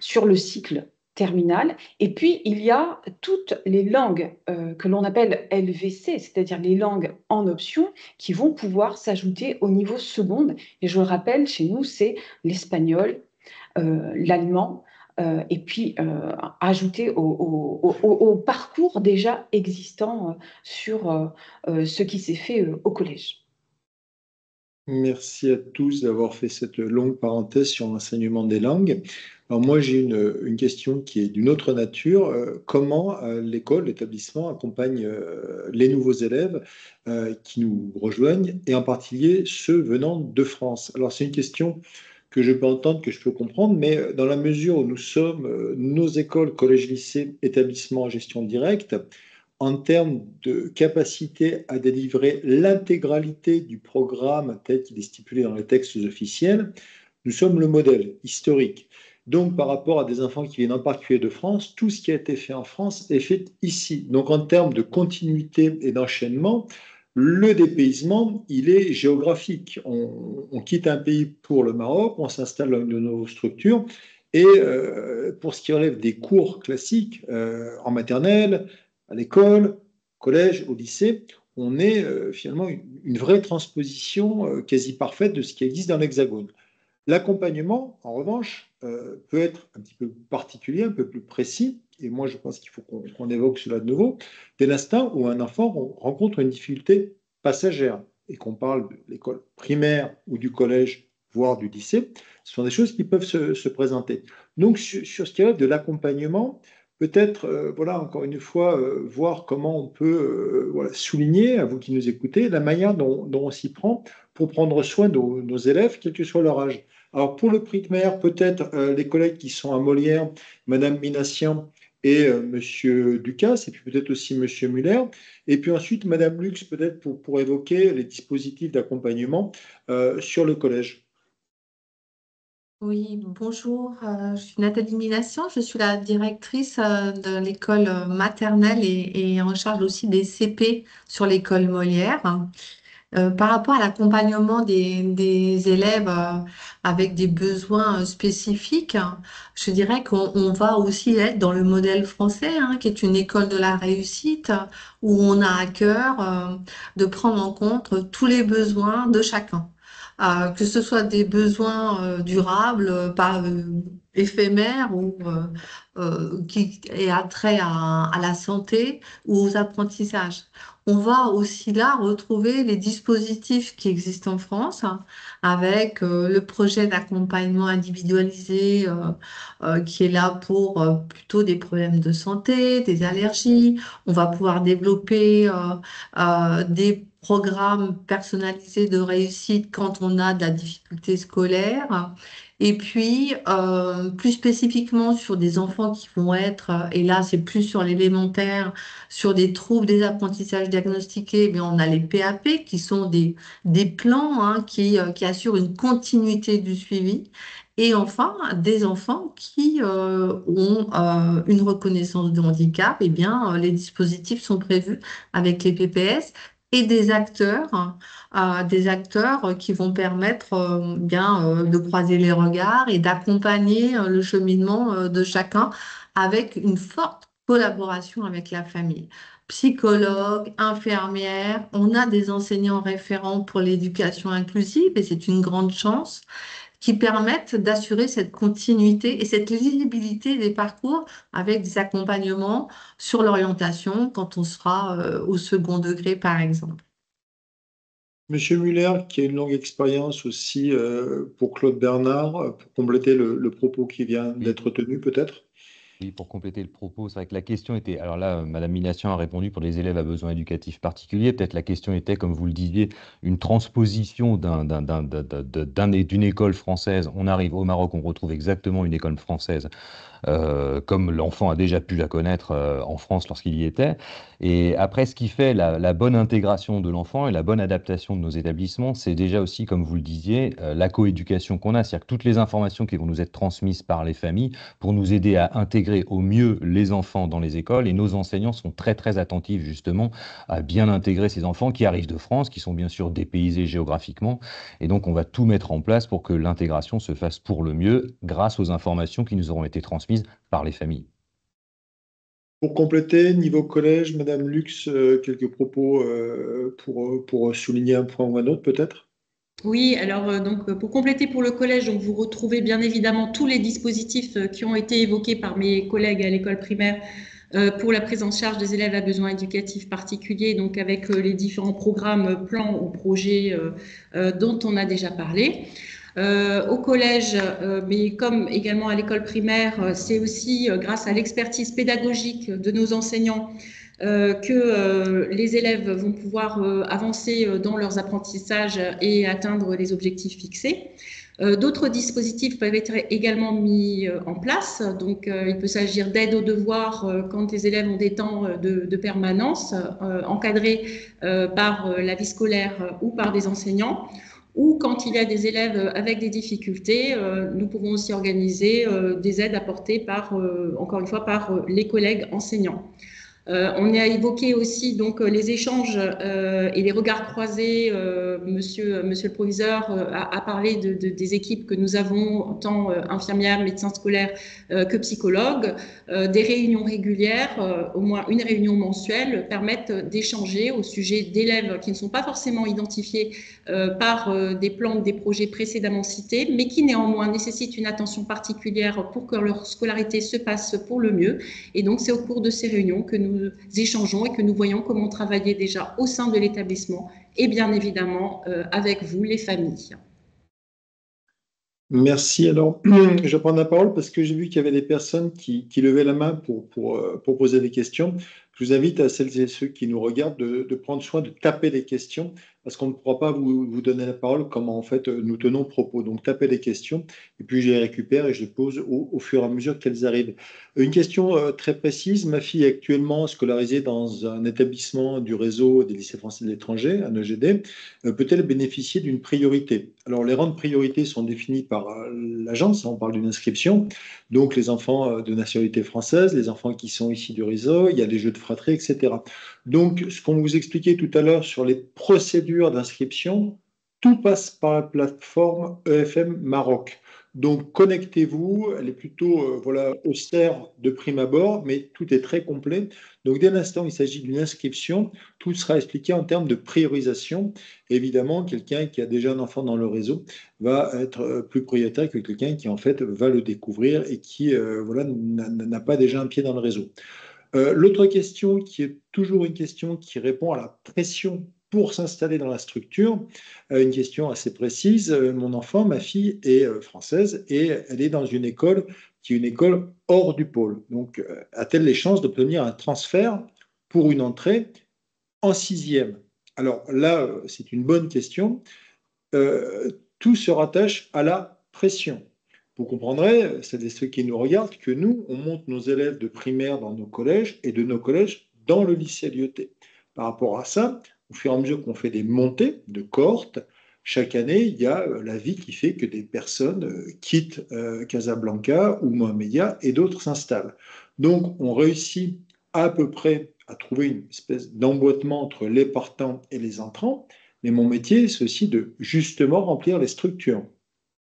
S7: sur le cycle terminal. Et puis, il y a toutes les langues que l'on appelle LVC, c'est-à-dire les langues en option, qui vont pouvoir s'ajouter au niveau seconde. Et je le rappelle, chez nous, c'est l'espagnol, l'allemand, et puis ajouter au parcours déjà existant sur ce qui s'est fait au collège.
S1: Merci à tous d'avoir fait cette longue parenthèse sur l'enseignement des langues. Alors moi, j'ai une question qui est d'une autre nature. Comment l'école, l'établissement accompagne les nouveaux élèves qui nous rejoignent, et en particulier ceux venant de France? Alors c'est une question que je peux entendre, que je peux comprendre, mais dans la mesure où nous sommes, nos écoles, collèges, lycées, établissements en gestion directe, en termes de capacité à délivrer l'intégralité du programme tel qu'il est stipulé dans les textes officiels, nous sommes le modèle historique. Donc, par rapport à des enfants qui viennent en particulier de France, tout ce qui a été fait en France est fait ici. Donc, en termes de continuité et d'enchaînement, le dépaysement, il est géographique. On quitte un pays pour le Maroc, on s'installe dans de nouvelles structures. Et pour ce qui relève des cours classiques, en maternelle, à l'école, au collège, au lycée, on est finalement une vraie transposition quasi parfaite de ce qui existe dans l'Hexagone. L'accompagnement, en revanche, peut être un petit peu particulier, un peu plus précis, et moi je pense qu'il faut qu'on évoque cela de nouveau, dès l'instant où un enfant rencontre une difficulté passagère, et qu'on parle de l'école primaire ou du collège, voire du lycée, ce sont des choses qui peuvent se présenter. Donc sur ce qui relève de l'accompagnement, peut-être, voilà, encore une fois, voir comment on peut voilà, souligner, à vous qui nous écoutez, la manière dont on s'y prend pour prendre soin de nos élèves, quel que soit leur âge. Alors, pour le primaire, peut-être les collègues qui sont à Molière, Madame Minassian et Monsieur Ducasse, et puis peut-être aussi Monsieur Muller, et puis ensuite Madame Lux, peut-être pour évoquer les dispositifs d'accompagnement sur le collège.
S9: Oui, bonjour, je suis Nathalie Minassian, je suis la directrice de l'école maternelle et en charge aussi des CP sur l'école Molière. Par rapport à l'accompagnement des élèves avec des besoins spécifiques, je dirais qu'on va aussi être dans le modèle français, hein, qui est une école de la réussite, où on a à cœur de prendre en compte tous les besoins de chacun. Que ce soit des besoins durables, pas éphémères ou qui aient attrait à la santé ou aux apprentissages. On va aussi là retrouver les dispositifs qui existent en France, hein, avec le projet d'accompagnement individualisé qui est là pour plutôt des problèmes de santé, des allergies. On va pouvoir développer des programmes personnalisés de réussite quand on a de la difficulté scolaire. Et puis, plus spécifiquement sur des enfants qui vont être, et là c'est plus sur l'élémentaire, sur des troubles des apprentissages diagnostiqués, mais on a les PAP qui sont des plans hein, qui assurent une continuité du suivi. Et enfin, des enfants qui ont une reconnaissance de handicap, eh bien, les dispositifs sont prévus avec les PPS et des acteurs qui vont permettre de croiser les regards et d'accompagner le cheminement de chacun avec une forte collaboration avec la famille. Psychologues, infirmières, on a des enseignants référents pour l'éducation inclusive et c'est une grande chance qui permettent d'assurer cette continuité et cette lisibilité des parcours avec des accompagnements sur l'orientation quand on sera au second degré, par exemple.
S1: Monsieur Muller, qui a une longue expérience aussi pour Claude Bernard, pour compléter le propos qui vient d'être tenu, peut-être?
S10: Oui, pour compléter le propos, c'est vrai que la question était, alors là, Madame Minassian a répondu pour les élèves à besoins éducatifs particuliers. Peut-être la question était, comme vous le disiez, une transposition d'une école française. On arrive au Maroc, on retrouve exactement une école française, comme l'enfant a déjà pu la connaître en France lorsqu'il y était. Et après, ce qui fait la bonne intégration de l'enfant et la bonne adaptation de nos établissements, c'est déjà aussi, comme vous le disiez, la coéducation qu'on a. C'est-à-dire que toutes les informations qui vont nous être transmises par les familles pour nous aider à intégrer au mieux les enfants dans les écoles. Et nos enseignants sont très, très attentifs justement à bien intégrer ces enfants qui arrivent de France, qui sont bien sûr dépaysés géographiquement. Et donc, on va tout mettre en place pour que l'intégration se fasse pour le mieux grâce aux informations qui nous auront été transmises par les familles.
S1: Pour compléter, niveau collège, Madame Lux, quelques propos pour souligner un point ou un autre, peut-être?
S6: Oui, alors donc pour compléter pour le collège, donc vous retrouvez bien évidemment tous les dispositifs qui ont été évoqués par mes collègues à l'école primaire pour la prise en charge des élèves à besoins éducatifs particuliers, donc avec les différents programmes, plans ou projets dont on a déjà parlé. Au collège, mais comme également à l'école primaire, c'est aussi grâce à l'expertise pédagogique de nos enseignants que les élèves vont pouvoir avancer dans leurs apprentissages et atteindre les objectifs fixés. D'autres dispositifs peuvent être également mis en place. Donc, il peut s'agir d'aide aux devoirs quand les élèves ont des temps de permanence, encadrés par la vie scolaire ou par des enseignants. Ou quand il y a des élèves avec des difficultés, nous pouvons aussi organiser des aides apportées encore une fois, par les collègues enseignants. On a évoqué aussi donc les échanges et les regards croisés. Monsieur le proviseur a parlé des équipes que nous avons, tant infirmières, médecins scolaires que psychologues. Des réunions régulières, au moins une réunion mensuelle, permettent d'échanger au sujet d'élèves qui ne sont pas forcément identifiés par des plans ou des projets précédemment cités, mais qui néanmoins nécessitent une attention particulière pour que leur scolarité se passe pour le mieux. Et donc, c'est au cours de ces réunions que nous échangeons et que nous voyons comment travailler déjà au sein de l'établissement et bien évidemment avec vous, les familles.
S1: Merci. Alors, je vais prendre la parole parce que j'ai vu qu'il y avait des personnes qui levaient la main pour poser des questions. Je vous invite à celles et ceux qui nous regardent de prendre soin de taper les questions parce qu'on ne pourra pas vous donner la parole comme en fait nous tenons propos. Donc, tapez les questions et puis je les récupère et je les pose au fur et à mesure qu'elles arrivent. Une question très précise. Ma fille est actuellement scolarisée dans un établissement du réseau des lycées français de l'étranger, un EGD. Peut-elle bénéficier d'une priorité? Alors, les rangs de priorité sont définis par l'agence, on parle d'une inscription. Donc les enfants de nationalité française, les enfants qui sont ici du réseau, il y a les jeux de fratrie, etc. Donc ce qu'on vous expliquait tout à l'heure sur les procédures d'inscription, tout passe par la plateforme EFM Maroc. Donc connectez-vous, elle est plutôt voilà, austère de prime abord, mais tout est très complet. Donc dès l'instant où il s'agit d'une inscription, tout sera expliqué en termes de priorisation. Évidemment, quelqu'un qui a déjà un enfant dans le réseau va être plus prioritaire que quelqu'un qui en fait va le découvrir et qui voilà, n'a pas déjà un pied dans le réseau. L'autre question qui est toujours une question qui répond à la pression pour s'installer dans la structure, une question assez précise. Mon enfant, ma fille, est française et elle est dans une école qui est une école hors du pôle. Donc, a-t-elle les chances d'obtenir un transfert pour une entrée en sixième? Alors là, c'est une bonne question. Tout se rattache à la pression. Vous comprendrez, celles et ceux qui nous regardent, que nous, on monte nos élèves de primaire dans nos collèges et de nos collèges dans le lycée Lyoté. Par rapport à ça, au fur et à mesure qu'on fait des montées de cohortes, chaque année, il y a la vie qui fait que des personnes quittent Casablanca ou Mohamedia et d'autres s'installent. Donc, on réussit à peu près à trouver une espèce d'emboîtement entre les partants et les entrants, mais mon métier, c'est aussi de justement remplir les structures.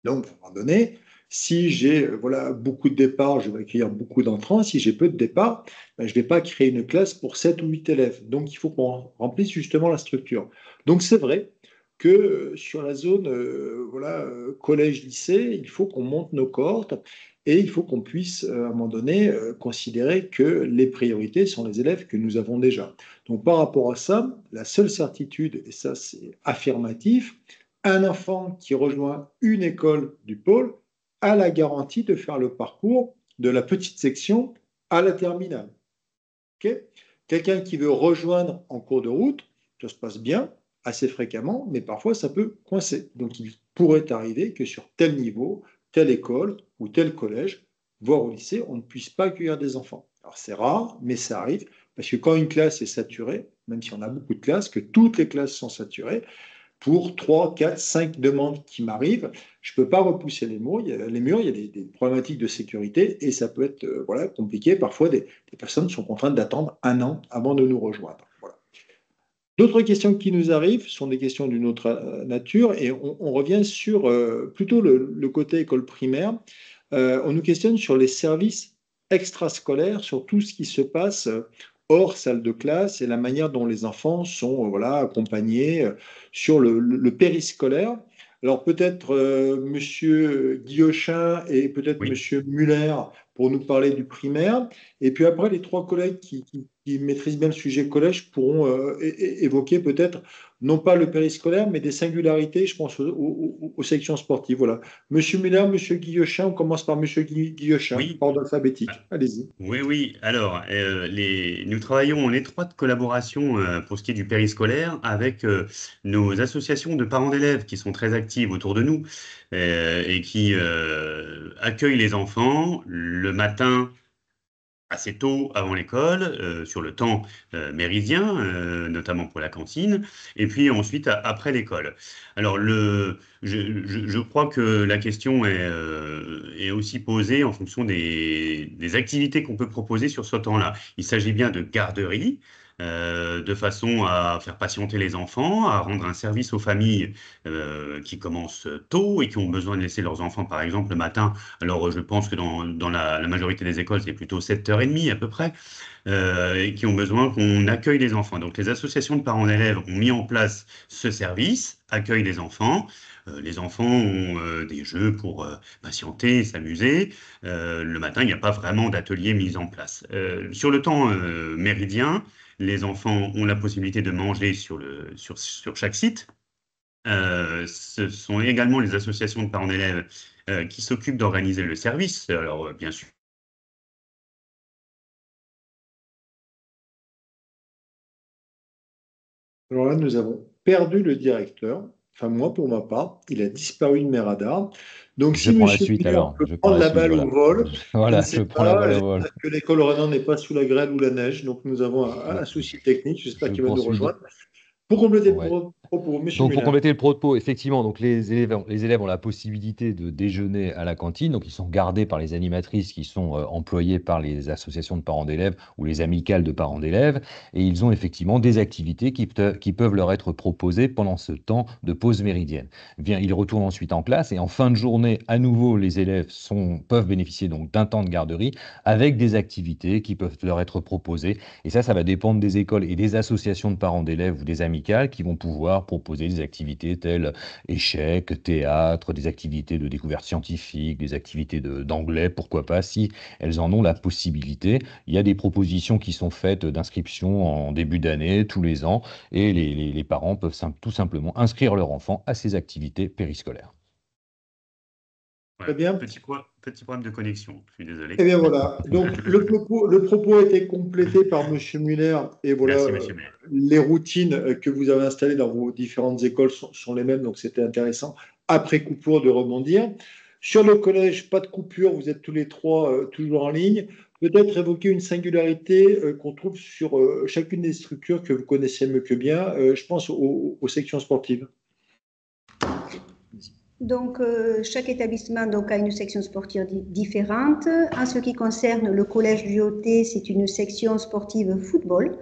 S1: Donc, à un moment donné, si j'ai voilà, beaucoup de départs, je vais accueillir beaucoup d'entrants. Si j'ai peu de départs, ben, je ne vais pas créer une classe pour 7 ou 8 élèves. Donc, il faut qu'on remplisse justement la structure. Donc, c'est vrai que sur la zone voilà, collège-lycée, il faut qu'on monte nos cohortes et il faut qu'on puisse, à un moment donné, considérer que les priorités sont les élèves que nous avons déjà. Donc, par rapport à ça, la seule certitude, et ça c'est affirmatif, un enfant qui rejoint une école du pôle a la garantie de faire le parcours de la petite section à la terminale. Okay. Quelqu'un qui veut rejoindre en cours de route, ça se passe bien, assez fréquemment, mais parfois ça peut coincer. Donc il pourrait arriver que sur tel niveau, telle école ou tel collège, voire au lycée, on ne puisse pas accueillir des enfants. Alors c'est rare, mais ça arrive, parce que quand une classe est saturée, même si on a beaucoup de classes, que toutes les classes sont saturées, pour 3, 4, 5 demandes qui m'arrivent, je ne peux pas repousser les murs, il y a des problématiques de sécurité et ça peut être voilà, compliqué. Parfois, des personnes sont contraintes d'attendre 1 an avant de nous rejoindre. Voilà. D'autres questions qui nous arrivent sont des questions d'une autre nature et on revient sur plutôt le côté école primaire. On nous questionne sur les services extrascolaires, sur tout ce qui se passe hors salle de classe et la manière dont les enfants sont voilà, accompagnés sur le périscolaire. Alors peut-être Monsieur Guillochin et peut-être Monsieur Muller pour nous parler du primaire. Et puis après, les 3 collègues qui maîtrisent bien le sujet collège pourront évoquer peut-être non pas le périscolaire, mais des singularités, je pense, aux sections sportives. Voilà. Monsieur Muller, Monsieur Guillochin, on commence par Monsieur Guillochin, ordre alphabétique. Allez-y.
S3: Oui. Alors, nous travaillons en étroite collaboration pour ce qui est du périscolaire avec nos associations de parents d'élèves qui sont très actives autour de nous et qui accueillent les enfants le matin assez tôt avant l'école, sur le temps méridien, notamment pour la cantine, et puis ensuite après l'école. Alors, je crois que la question est aussi posée en fonction des activités qu'on peut proposer sur ce temps-là. Il s'agit bien de garderie, de façon à faire patienter les enfants, à rendre un service aux familles qui commencent tôt et qui ont besoin de laisser leurs enfants, par exemple, le matin. Alors, je pense que dans la majorité des écoles, c'est plutôt 7h30 à peu près, et qui ont besoin qu'on accueille les enfants. Donc, les associations de parents d'élèves ont mis en place ce service, accueil des enfants. Les enfants ont des jeux pour patienter, s'amuser. Le matin, il n'y a pas vraiment d'atelier mis en place. Sur le temps méridien, les enfants ont la possibilité de manger sur chaque site. Ce sont également les associations de parents d'élèves qui s'occupent d'organiser le service. Alors, bien sûr.
S1: Alors là, nous avons perdu le directeur. Enfin, moi, pour ma part, il a disparu de mes radars. Donc, si M. Miller peut prendre la balle au vol,
S10: voilà, je prends la balle au vol.
S1: J'espère que l'école Renan n'est pas sous la grêle ou la neige. Donc, nous avons un souci technique. J'espère qu'il va nous rejoindre. Pour compléter le propos, Monsieur
S10: Donc, pour
S1: Muller.
S10: compléter le propos, effectivement, donc les élèves ont la possibilité de déjeuner à la cantine. Donc, ils sont gardés par les animatrices qui sont employées par les associations de parents d'élèves ou les amicales de parents d'élèves. Et ils ont effectivement des activités qui peuvent leur être proposées pendant ce temps de pause méridienne. Ils retournent ensuite en classe et en fin de journée, à nouveau, les élèves peuvent bénéficier donc d'un temps de garderie avec des activités qui peuvent leur être proposées. Et ça va dépendre des écoles et des associations de parents d'élèves ou des amicales qui vont pouvoir proposer des activités telles échecs, théâtre, des activités de découverte scientifique, des activités d'anglais, pourquoi pas, si elles en ont la possibilité. Il y a des propositions qui sont faites d'inscription en début d'année, tous les ans, et les parents peuvent tout simplement inscrire leur enfant à ces activités périscolaires.
S1: Très bien.
S3: Petit problème de connexion, je suis désolé.
S1: Eh bien voilà, donc le propos a été complété par Monsieur Muller, et voilà,
S3: Merci, Monsieur Muller.
S1: les routines que vous avez installées dans vos différentes écoles sont les mêmes, donc c'était intéressant, après coupure, de rebondir. Sur le collège, pas de coupure, vous êtes tous les trois toujours en ligne. Peut-être évoquer une singularité qu'on trouve sur chacune des structures que vous connaissez mieux que bien, je pense aux sections sportives.
S4: Donc, chaque établissement a une section sportive différente. En ce qui concerne le collège Lyoté, c'est une section sportive football,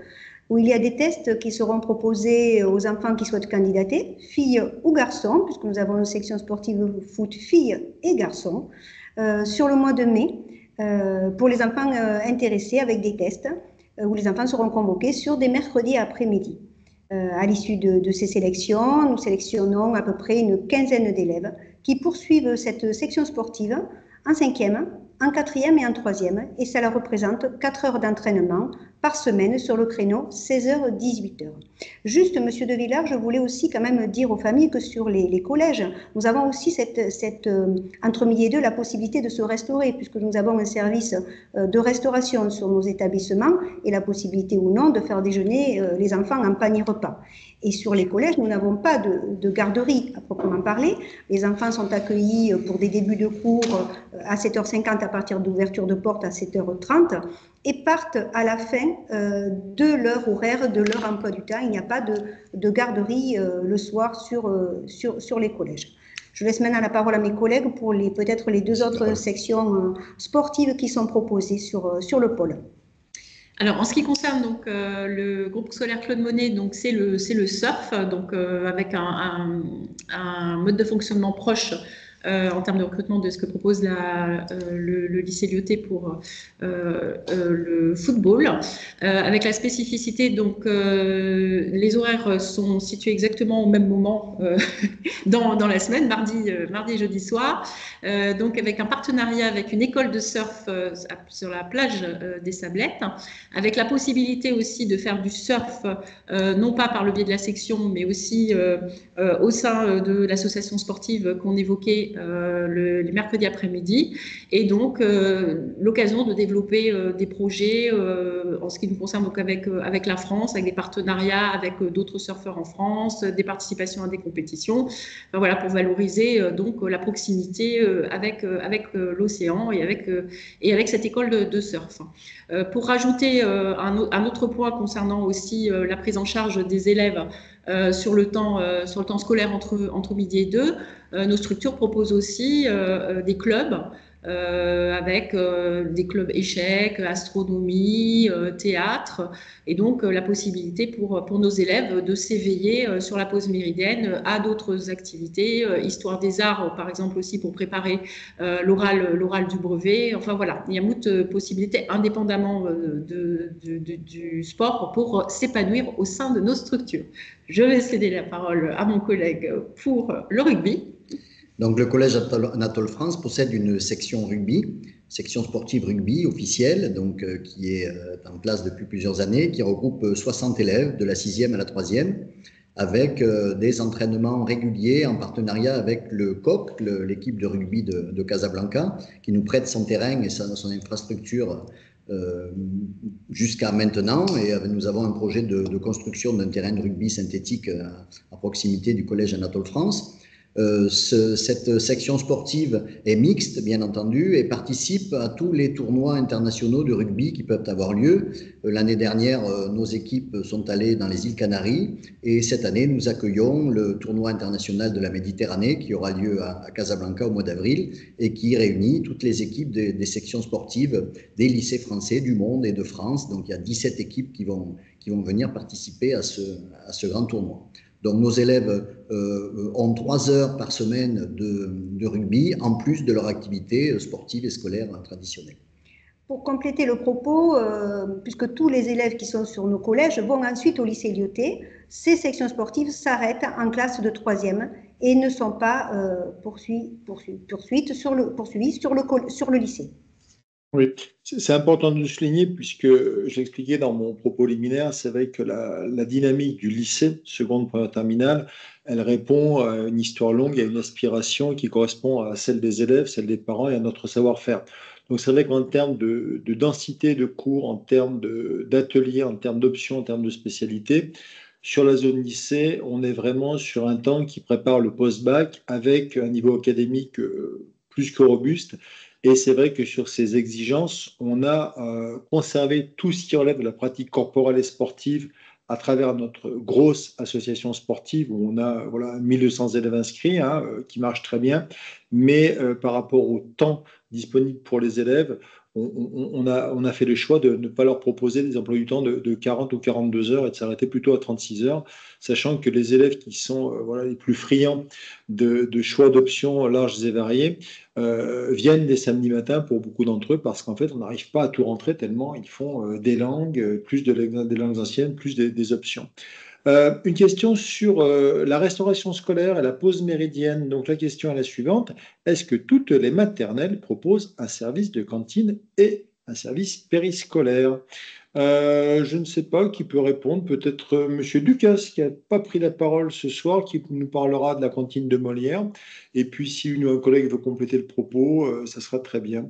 S4: où il y a des tests qui seront proposés aux enfants qui souhaitent candidater, filles ou garçons, puisque nous avons une section sportive foot filles et garçons, sur le mois de mai, pour les enfants intéressés avec des tests, où les enfants seront convoqués sur des mercredis après-midi. À l'issue de ces sélections, nous sélectionnons à peu près une quinzaine d'élèves qui poursuivent cette section sportive en 5e, en 4e et en 3e, et ça leur représente 4 heures d'entraînement par semaine sur le créneau 16h-18h. Juste, Monsieur De Villard, je voulais aussi quand même dire aux familles que sur les collèges, nous avons aussi entre midi et deux la possibilité de se restaurer, puisque nous avons un service de restauration sur nos établissements et la possibilité ou non de faire déjeuner les enfants en panier repas. Et sur les collèges, nous n'avons pas de garderie à proprement parler. Les enfants sont accueillis pour des débuts de cours à 7h50 à partir d'ouverture de porte à 7h30 et partent à la fin de leur horaire, de leur emploi du temps. Il n'y a pas de garderie le soir sur les collèges. Je laisse maintenant la parole à mes collègues pour peut-être les deux autres sections sportives qui sont proposées sur le pôle.
S6: Alors, en ce qui concerne donc le groupe scolaire Claude Monet, donc c'est le surf, donc avec un mode de fonctionnement proche en termes de recrutement de ce que propose le lycée Lyoté pour le football, avec la spécificité, donc les horaires sont situés exactement au même moment dans la semaine, mardi et jeudi soir, donc avec un partenariat avec une école de surf sur la plage des Sablettes, avec la possibilité aussi de faire du surf, non pas par le biais de la section, mais aussi au sein de l'association sportive qu'on évoquait les mercredis après-midi, et donc l'occasion de développer des projets en ce qui nous concerne donc avec la France, avec des partenariats avec d'autres surfeurs en France, des participations à des compétitions, enfin, voilà, pour valoriser donc la proximité avec l'océan et avec cette école de surf. Pour rajouter un autre point concernant aussi la prise en charge des élèves sur le temps scolaire entre midi et 2, nos structures proposent aussi des clubs avec des clubs échecs, astronomie, théâtre, et donc la possibilité pour nos élèves de s'éveiller sur la pause méridienne à d'autres activités, histoire des arts par exemple aussi pour préparer l'oral du brevet. Enfin voilà, il y a moult possibilités indépendamment du sport pour s'épanouir au sein de nos structures. Je vais céder la parole à mon collègue pour le rugby.
S5: Donc, le collège Anatole France possède une section rugby, section sportive rugby officielle, donc, qui est en place depuis plusieurs années, qui regroupe 60 élèves de la 6e à la 3e, avec des entraînements réguliers en partenariat avec le COC, l'équipe de rugby de Casablanca, qui nous prête son terrain et son infrastructure jusqu'à maintenant, et nous avons un projet de construction d'un terrain de rugby synthétique à proximité du collège Anatole France. Cette section sportive est mixte, bien entendu, et participe à tous les tournois internationaux de rugby qui peuvent avoir lieu. L'année dernière, nos équipes sont allées dans les îles Canaries et cette année, nous accueillons le tournoi international de la Méditerranée qui aura lieu à Casablanca au mois d'avril et qui réunit toutes les équipes des sections sportives des lycées français du monde et de France. Donc, il y a 17 équipes qui vont venir participer à ce grand tournoi. Donc, nos élèves ont 3 heures par semaine de rugby, en plus de leur activité sportive et scolaire traditionnelle.
S4: Pour compléter le propos, puisque tous les élèves qui sont sur nos collèges vont ensuite au lycée Lyautey, ces sections sportives s'arrêtent en classe de 3e et ne sont pas poursuivies sur le lycée.
S1: Oui, c'est important de le souligner puisque j'expliquais dans mon propos liminaire, c'est vrai que la dynamique du lycée, seconde, première, terminale, elle répond à une histoire longue, à une aspiration qui correspond à celle des élèves, celle des parents et à notre savoir-faire. Donc c'est vrai qu'en termes de densité de cours, en termes d'ateliers, en termes d'options, en termes de spécialités, sur la zone lycée, on est vraiment sur un temps qui prépare le post-bac avec un niveau académique plus que robuste. Et c'est vrai que sur ces exigences, on a conservé tout ce qui relève de la pratique corporelle et sportive à travers notre grosse association sportive où on a 1200 élèves inscrits, qui marche très bien. Mais par rapport au temps disponible pour les élèves, on a fait le choix de ne pas leur proposer des emplois du temps de 40 ou 42 heures et de s'arrêter plutôt à 36 heures, sachant que les élèves qui sont les plus friands de choix d'options larges et variées viennent des samedis matins pour beaucoup d'entre eux parce qu'en fait, on n'arrive pas à tout rentrer tellement ils font des langues, plus des langues anciennes, plus des options. Une question sur la restauration scolaire et la pause méridienne. Donc la question est la suivante. Est-ce que toutes les maternelles proposent un service de cantine et un service périscolaire? Je ne sais pas qui peut répondre. Peut-être Monsieur Ducasse qui n'a pas pris la parole ce soir, qui nous parlera de la cantine de Molière. Et puis si une ou un collègue veut compléter le propos, ça sera très bien.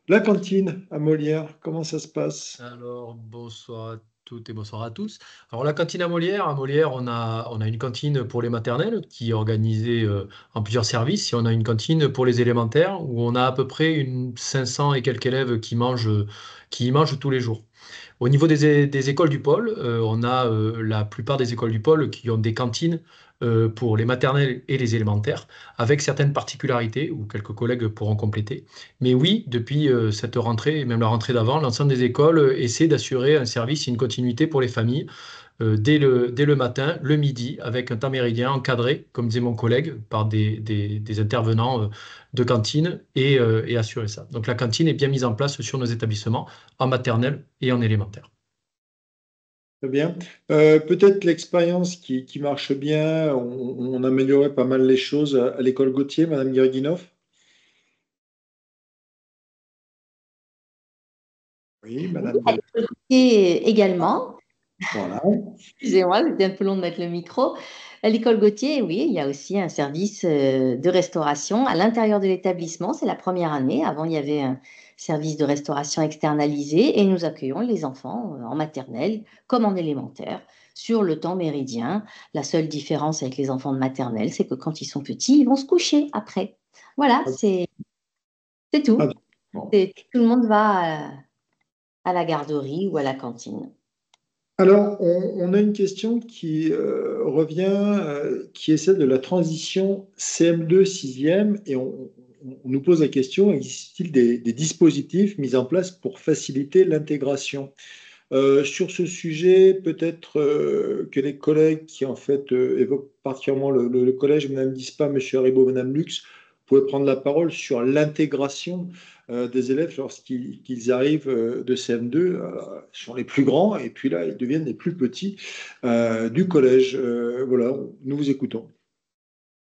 S1: La cantine à Molière, comment ça se passe?
S11: Alors, bonsoir à toutes et bonsoir à tous. Alors, la cantine à Molière, on a une cantine pour les maternelles qui est organisée en plusieurs services. Et on a une cantine pour les élémentaires où on a à peu près 500 et quelques élèves qui y mangent tous les jours. Au niveau des écoles du pôle, on a la plupart des écoles du pôle qui ont des cantines pour les maternelles et les élémentaires, avec certaines particularités, où quelques collègues pourront compléter. Mais oui, depuis cette rentrée, et même la rentrée d'avant, l'ensemble des écoles essaient d'assurer un service et une continuité pour les familles dès le matin, le midi, avec un temps méridien encadré, comme disait mon collègue, par des intervenants de cantine et assurer ça. Donc la cantine est bien mise en place sur nos établissements, en maternelle et en élémentaire.
S1: Très bien. Peut-être l'expérience qui marche bien, on améliorait pas mal les choses à l'école Gautier, Madame Guerguinoff. Oui, Madame.
S2: Et également.
S1: Voilà.
S2: Excusez-moi, c'était un peu long de mettre le micro. À l'école Gautier, oui, il y a aussi un service de restauration à l'intérieur de l'établissement. C'est la première année. Avant, il y avait un service de restauration externalisé et nous accueillons les enfants en maternelle comme en élémentaire sur le temps méridien. La seule différence avec les enfants de maternelle, c'est que quand ils sont petits, ils vont se coucher après. Voilà, c'est tout.
S1: Bon.
S2: Tout le monde va à la garderie ou à la cantine.
S1: Alors, on a une question qui revient, qui est celle de la transition CM2 6e, et on nous pose la question, existe-t-il des dispositifs mis en place pour faciliter l'intégration? Sur ce sujet, peut-être que les collègues qui en fait évoquent particulièrement le collège, Mme Dispa, M. Haribo, Mme Lux, pouvaient prendre la parole sur l'intégration des élèves lorsqu'ils arrivent de CM2, sont les plus grands, et puis là, ils deviennent les plus petits du collège. Voilà, nous vous écoutons.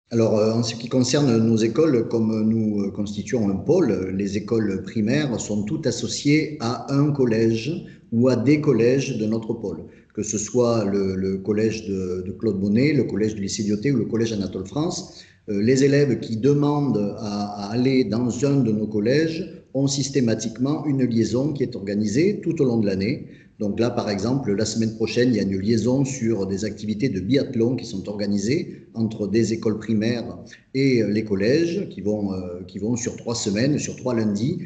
S5: Alors, en ce qui concerne nos écoles, comme nous constituons un pôle, les écoles primaires sont toutes associées à un collège ou à des collèges de notre pôle, que ce soit le collège de Claude Bonnet, le collège du lycée Lyautey ou le collège Anatole France. Les élèves qui demandent à aller dans un de nos collèges ont systématiquement une liaison qui est organisée tout au long de l'année Donc là, par exemple, la semaine prochaine, il y a une liaison sur des activités de biathlon qui sont organisées entre des écoles primaires et les collèges qui vont sur 3 semaines, sur 3 lundis,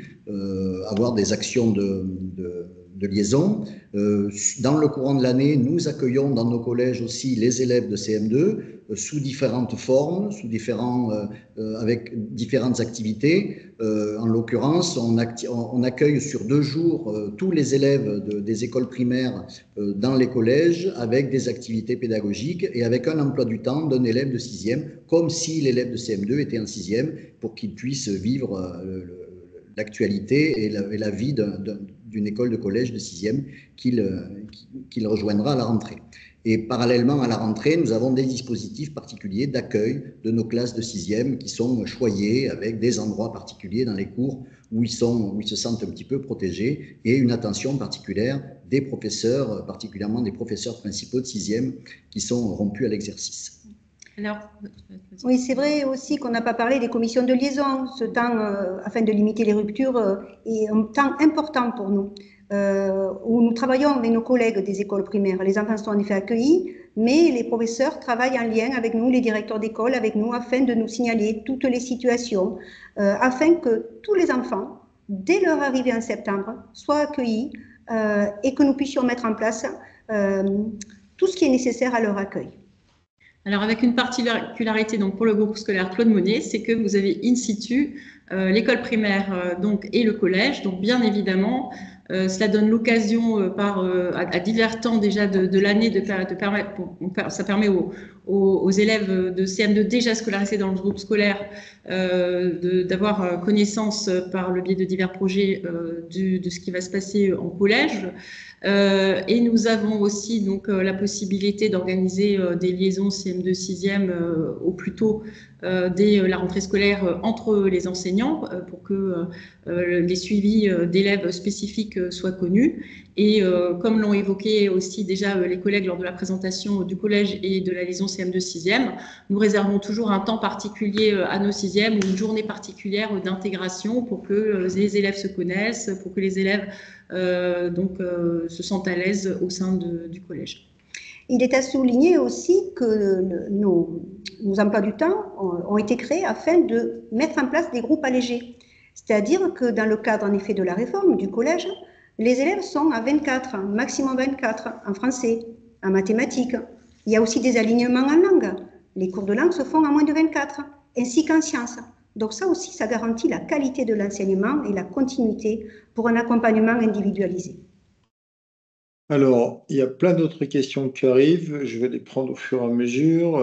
S5: avoir des actions de liaison. Dans le courant de l'année, nous accueillons dans nos collèges aussi les élèves de CM2 sous différentes formes, avec différentes activités. En l'occurrence, on accueille sur 2 jours tous les élèves des écoles primaires dans les collèges avec des activités pédagogiques et avec un emploi du temps d'un élève de 6e, comme si l'élève de CM2 était en 6e, pour qu'il puisse vivre l'actualité et la vie d'une école de collège de 6e qu'il rejoindra à la rentrée. Et parallèlement à la rentrée, nous avons des dispositifs particuliers d'accueil de nos classes de 6e qui sont choyés avec des endroits particuliers dans les cours où ils se sentent un petit peu protégés et une attention particulière des professeurs, particulièrement des professeurs principaux de 6e qui sont rompus à l'exercice.
S4: Oui, c'est vrai aussi qu'on n'a pas parlé des commissions de liaison. Ce temps, afin de limiter les ruptures, est un temps important pour nous, où nous travaillons avec nos collègues des écoles primaires. Les enfants sont en effet accueillis, mais les professeurs travaillent en lien avec nous, les directeurs d'école, avec nous, afin de nous signaler toutes les situations, afin que tous les enfants, dès leur arrivée en septembre, soient accueillis et que nous puissions mettre en place tout ce qui est nécessaire à leur accueil.
S6: Alors, avec une particularité donc, pour le groupe scolaire Claude Monnier, c'est que vous avez in situ l'école primaire et le collège. Donc, bien évidemment, cela donne l'occasion à divers temps déjà de l'année ça permet aux élèves de CM2 déjà scolarisés dans le groupe scolaire d'avoir connaissance par le biais de divers projets de ce qui va se passer en collège. Et nous avons aussi donc la possibilité d'organiser des liaisons CM2 6e au plus tôt dès la rentrée scolaire entre les enseignants pour que les suivis d'élèves spécifiques soient connus. Et comme l'ont évoqué aussi déjà les collègues lors de la présentation du collège et de la liaison CM2 6e, nous réservons toujours un temps particulier à nos 6e ou une journée particulière d'intégration pour que les élèves se connaissent, pour que les élèves se sentent à l'aise au sein du collège.
S4: Il est à souligner aussi que nos emplois du temps ont été créés afin de mettre en place des groupes allégés. C'est-à-dire que dans le cadre en effet de la réforme du collège, les élèves sont à 24, maximum 24 en français, en mathématiques. Il y a aussi des alignements en langue. Les cours de langue se font à moins de 24, ainsi qu'en sciences. Donc ça aussi, ça garantit la qualité de l'enseignement et la continuité pour un accompagnement individualisé.
S1: Alors, il y a plein d'autres questions qui arrivent, je vais les prendre au fur et à mesure.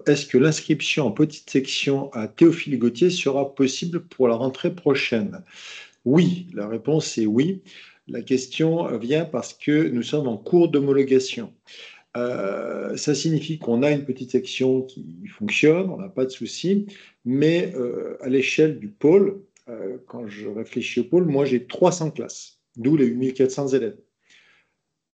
S1: Est-ce que l'inscription en petite section à Théophile Gautier sera possible pour la rentrée prochaine? Oui, la réponse est oui. La question vient parce que nous sommes en cours d'homologation. Ça signifie qu'on a une petite section qui fonctionne, on n'a pas de souci, mais à l'échelle du pôle, quand je réfléchis au pôle, moi j'ai 300 classes, d'où les 8400 élèves.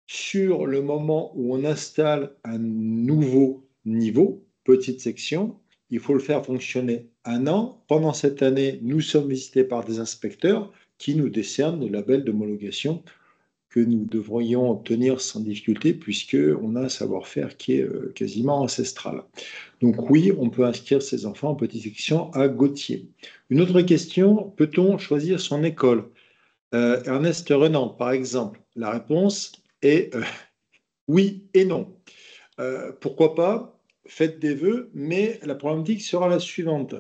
S1: Sur le moment où on installe un nouveau niveau, petite section, il faut le faire fonctionner 1 an. Pendant cette année, nous sommes visités par des inspecteurs qui nous décernent le label d'homologation que nous devrions obtenir sans difficulté puisqu'on a un savoir-faire qui est quasiment ancestral. Donc oui, on peut inscrire ses enfants en petite section à Gautier. Une autre question, peut-on choisir son école? Ernest Renan, par exemple, la réponse est oui et non. Pourquoi pas? Faites des vœux, mais la problématique sera la suivante.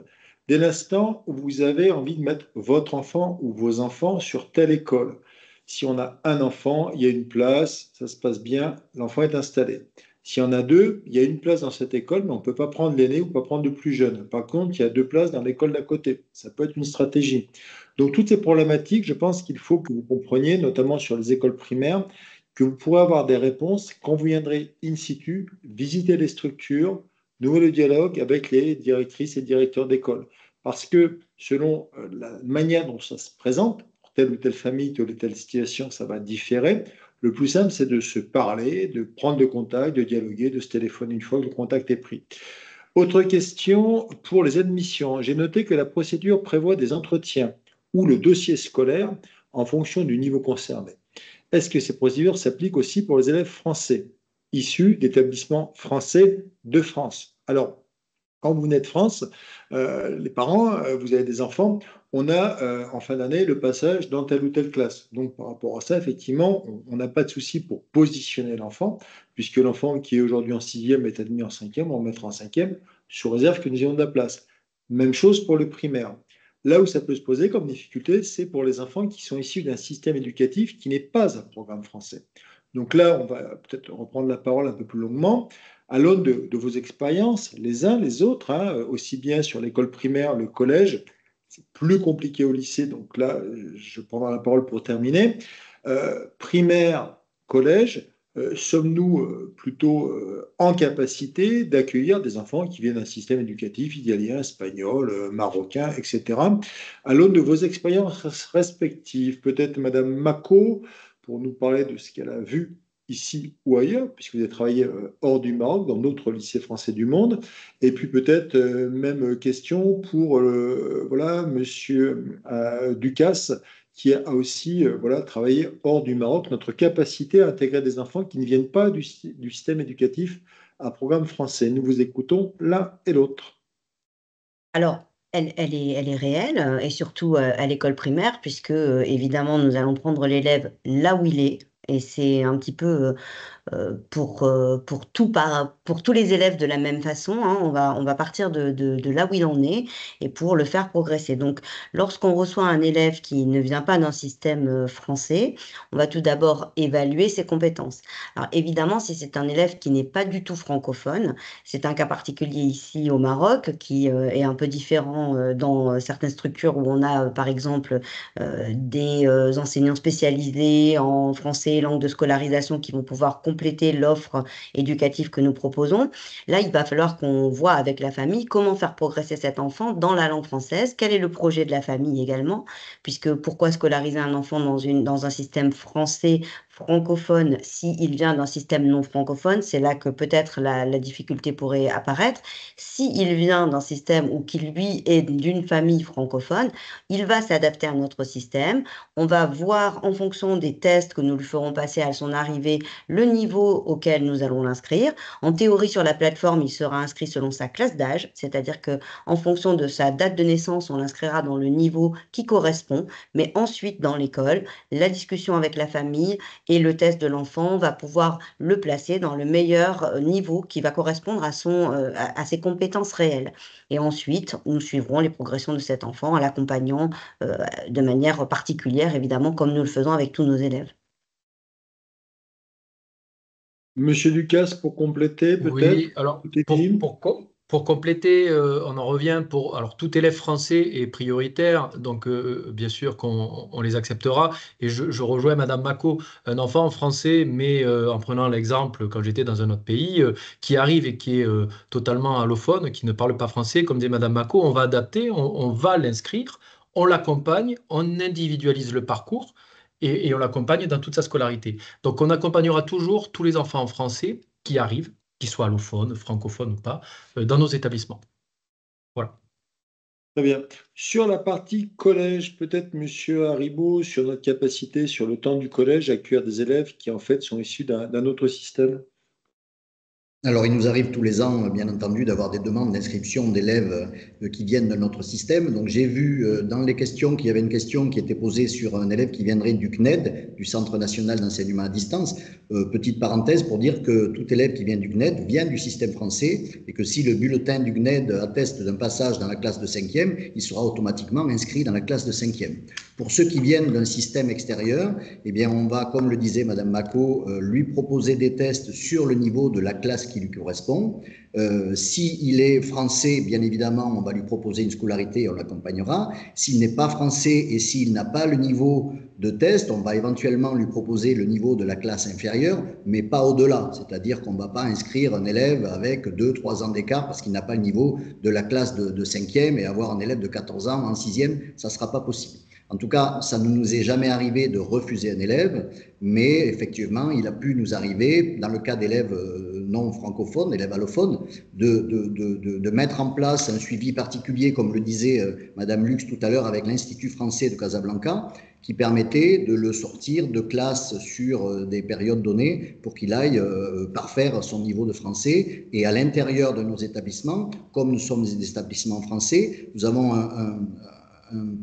S1: Dès l'instant où vous avez envie de mettre votre enfant ou vos enfants sur telle école, si on a un enfant, il y a une place, ça se passe bien, l'enfant est installé. S'il y en a 2, il y a une place dans cette école, mais on ne peut pas prendre l'aîné ou pas prendre le plus jeune. Par contre, il y a 2 places dans l'école d'à côté. Ça peut être une stratégie. Donc, toutes ces problématiques, je pense qu'il faut que vous compreniez, notamment sur les écoles primaires, que vous pourrez avoir des réponses quand vous viendrez in situ, visiter les structures, nouer le dialogue avec les directrices et directeurs d'école. Parce que selon la manière dont ça se présente, pour telle ou telle famille, telle ou telle situation, ça va différer. Le plus simple, c'est de se parler, de prendre le contact, de dialoguer, de se téléphoner une fois que le contact est pris. Autre question pour les admissions. J'ai noté que la procédure prévoit des entretiens ou le dossier scolaire en fonction du niveau concerné. est-ce que ces procédures s'appliquent aussi pour les élèves français, issus d'établissements français de France? Alors, quand vous venez de France, les parents, vous avez des enfants, on a en fin d'année le passage dans telle ou telle classe. Donc par rapport à ça, effectivement, on n'a pas de souci pour positionner l'enfant, puisque l'enfant qui est aujourd'hui en 6e est admis en 5e, on va le mettre en 5e, sous réserve que nous ayons de la place. Même chose pour le primaire. Là où ça peut se poser comme difficulté, c'est pour les enfants qui sont issus d'un système éducatif qui n'est pas un programme français. Donc là, on va peut-être reprendre la parole un peu plus longuement. À l'aune de vos expériences, les uns, les autres, hein, aussi bien sur l'école primaire, le collège, c'est plus compliqué au lycée, donc là, je prendrai la parole pour terminer. Primaire, collège, sommes-nous plutôt en capacité d'accueillir des enfants qui viennent d'un système éducatif italien, espagnol, marocain, etc. À l'aune de vos expériences respectives, peut-être Madame Mako, pour nous parler de ce qu'elle a vu ici ou ailleurs, puisque vous avez travaillé hors du Maroc, dans d'autres lycées français du monde. Et puis peut-être même question pour voilà, Monsieur Ducasse, qui a aussi voilà, travaillé hors du Maroc, notre capacité à intégrer des enfants qui ne viennent pas du système éducatif à programme français. Nous vous écoutons l'un et l'autre.
S8: Alors, elle est réelle, et surtout à l'école primaire, puisque évidemment, nous allons prendre l'élève là où il est. Et c'est un petit peu pour tous les élèves de la même façon, hein. On va partir de là où il en est et pour le faire progresser. Donc, lorsqu'on reçoit un élève qui ne vient pas d'un système français, on va tout d'abord évaluer ses compétences. Alors, évidemment, si c'est un élève qui n'est pas du tout francophone, c'est un cas particulier ici au Maroc qui est un peu différent dans certaines structures où on a, par exemple, des enseignants spécialisés en français, langue de scolarisation qui vont pouvoir compléter l'offre éducative que nous proposons. Là, il va falloir qu'on voit avec la famille comment faire progresser cet enfant dans la langue française, quel est le projet de la famille également, puisque pourquoi scolariser un enfant dans un système français francophone s'il vient d'un système non francophone, c'est là que peut-être la difficulté pourrait apparaître. S'il vient d'un système ou qu'il lui est d'une famille francophone, il va s'adapter à notre système. On va voir en fonction des tests que nous lui ferons passer à son arrivée le niveau auquel nous allons l'inscrire. En théorie, sur la plateforme, il sera inscrit selon sa classe d'âge, c'est-à-dire que en fonction de sa date de naissance, on l'inscrira dans le niveau qui correspond. Mais ensuite, dans l'école, la discussion avec la famille et le test de l'enfant va pouvoir le placer dans le meilleur niveau qui va correspondre à ses compétences réelles. Et ensuite, nous suivrons les progressions de cet enfant en l'accompagnant de manière particulière, évidemment, comme nous le faisons avec tous nos élèves.
S1: Monsieur Ducasse, pour compléter, peut-être?
S11: Oui, alors pour compléter, on en revient pour. Alors, tout élève français est prioritaire, donc bien sûr qu'on les acceptera. Et je rejoins Madame Mako, un enfant français, mais en prenant l'exemple, quand j'étais dans un autre pays, qui arrive et qui est totalement allophone, qui ne parle pas français, comme dit Madame Mako, on va adapter, on va l'inscrire, on l'accompagne, on individualise le parcours et on l'accompagne dans toute sa scolarité. Donc, on accompagnera toujours tous les enfants français qui arrivent, qu'ils soient allophones, francophones ou pas, dans nos établissements. Voilà.
S1: Très bien. Sur la partie collège, peut-être Monsieur Haribo, sur notre capacité, sur le temps du collège, à accueillir des élèves qui en fait sont issus d'un autre système.
S5: Alors, il nous arrive tous les ans, bien entendu, d'avoir des demandes d'inscription d'élèves qui viennent de notre système. Donc, j'ai vu dans les questions qu'il y avait une question qui était posée sur un élève qui viendrait du CNED, du Centre national d'enseignement à distance. Petite parenthèse pour dire que tout élève qui vient du CNED vient du système français et que si le bulletin du CNED atteste d'un passage dans la classe de 5e, il sera automatiquement inscrit dans la classe de 5e. Pour ceux qui viennent d'un système extérieur, eh bien, on va, comme le disait Madame Mako, lui proposer des tests sur le niveau de la classe qui lui correspond. S'il est français, bien évidemment, on va lui proposer une scolarité et on l'accompagnera. S'il n'est pas français et s'il n'a pas le niveau de test, on va éventuellement lui proposer le niveau de la classe inférieure, mais pas au-delà. C'est-à-dire qu'on ne va pas inscrire un élève avec 2-3 ans d'écart parce qu'il n'a pas le niveau de la classe de 5e et avoir un élève de 14 ans en 6e, ça ne sera pas possible. En tout cas, ça ne nous est jamais arrivé de refuser un élève, mais effectivement, il a pu nous arriver, dans le cas d'élèves non francophones, élèves allophones, de mettre en place un suivi particulier, comme le disait Madame Lux tout à l'heure, avec l'Institut français de Casablanca, qui permettait de le sortir de classe sur des périodes données pour qu'il aille parfaire son niveau de français. Et à l'intérieur de nos établissements, comme nous sommes des établissements français, nous avons un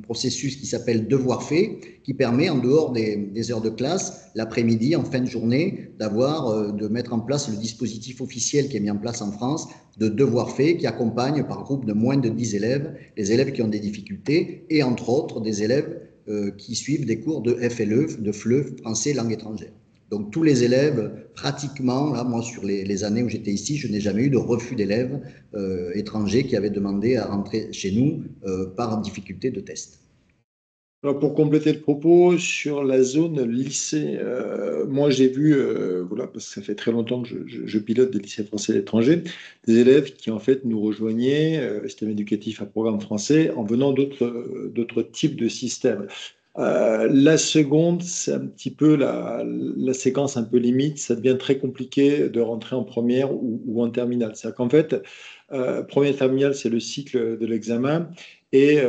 S5: processus qui s'appelle devoir fait, qui permet en dehors des heures de classe, l'après-midi, en fin de journée, de mettre en place le dispositif officiel qui est mis en place en France de devoir fait, qui accompagne par groupe de moins de 10 élèves, les élèves qui ont des difficultés et entre autres des élèves qui suivent des cours de FLE, de FLE, français langue étrangère. Donc tous les élèves, pratiquement, là, moi sur les années où j'étais ici, je n'ai jamais eu de refus d'élèves étrangers qui avaient demandé à rentrer chez nous par difficulté de test.
S1: Alors pour compléter le propos, sur la zone lycée, moi j'ai vu, voilà, parce que ça fait très longtemps que je pilote des lycées français à l'étranger, des élèves qui en fait nous rejoignaient, système éducatif à programme français, en venant d'autres types de systèmes. La seconde, c'est un petit peu la séquence un peu limite, ça devient très compliqué de rentrer en première ou en terminale. C'est-à-dire qu'en fait, première terminale, c'est le cycle de l'examen et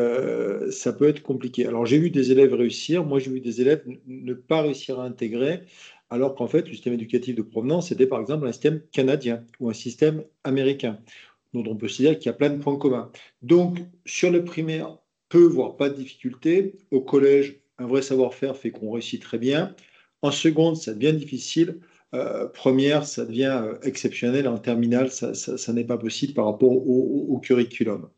S1: ça peut être compliqué. Alors j'ai vu des élèves réussir, moi j'ai vu des élèves ne pas réussir à intégrer, alors qu'en fait, le système éducatif de provenance, c'était par exemple un système canadien ou un système américain, dont on peut se dire qu'il y a plein de points communs. Donc, sur le primaire, peu, voire pas de difficulté. Au collège, un vrai savoir-faire fait qu'on réussit très bien. En seconde, ça devient difficile. Première, ça devient exceptionnel. En terminale, ça n'est pas possible par rapport au curriculum.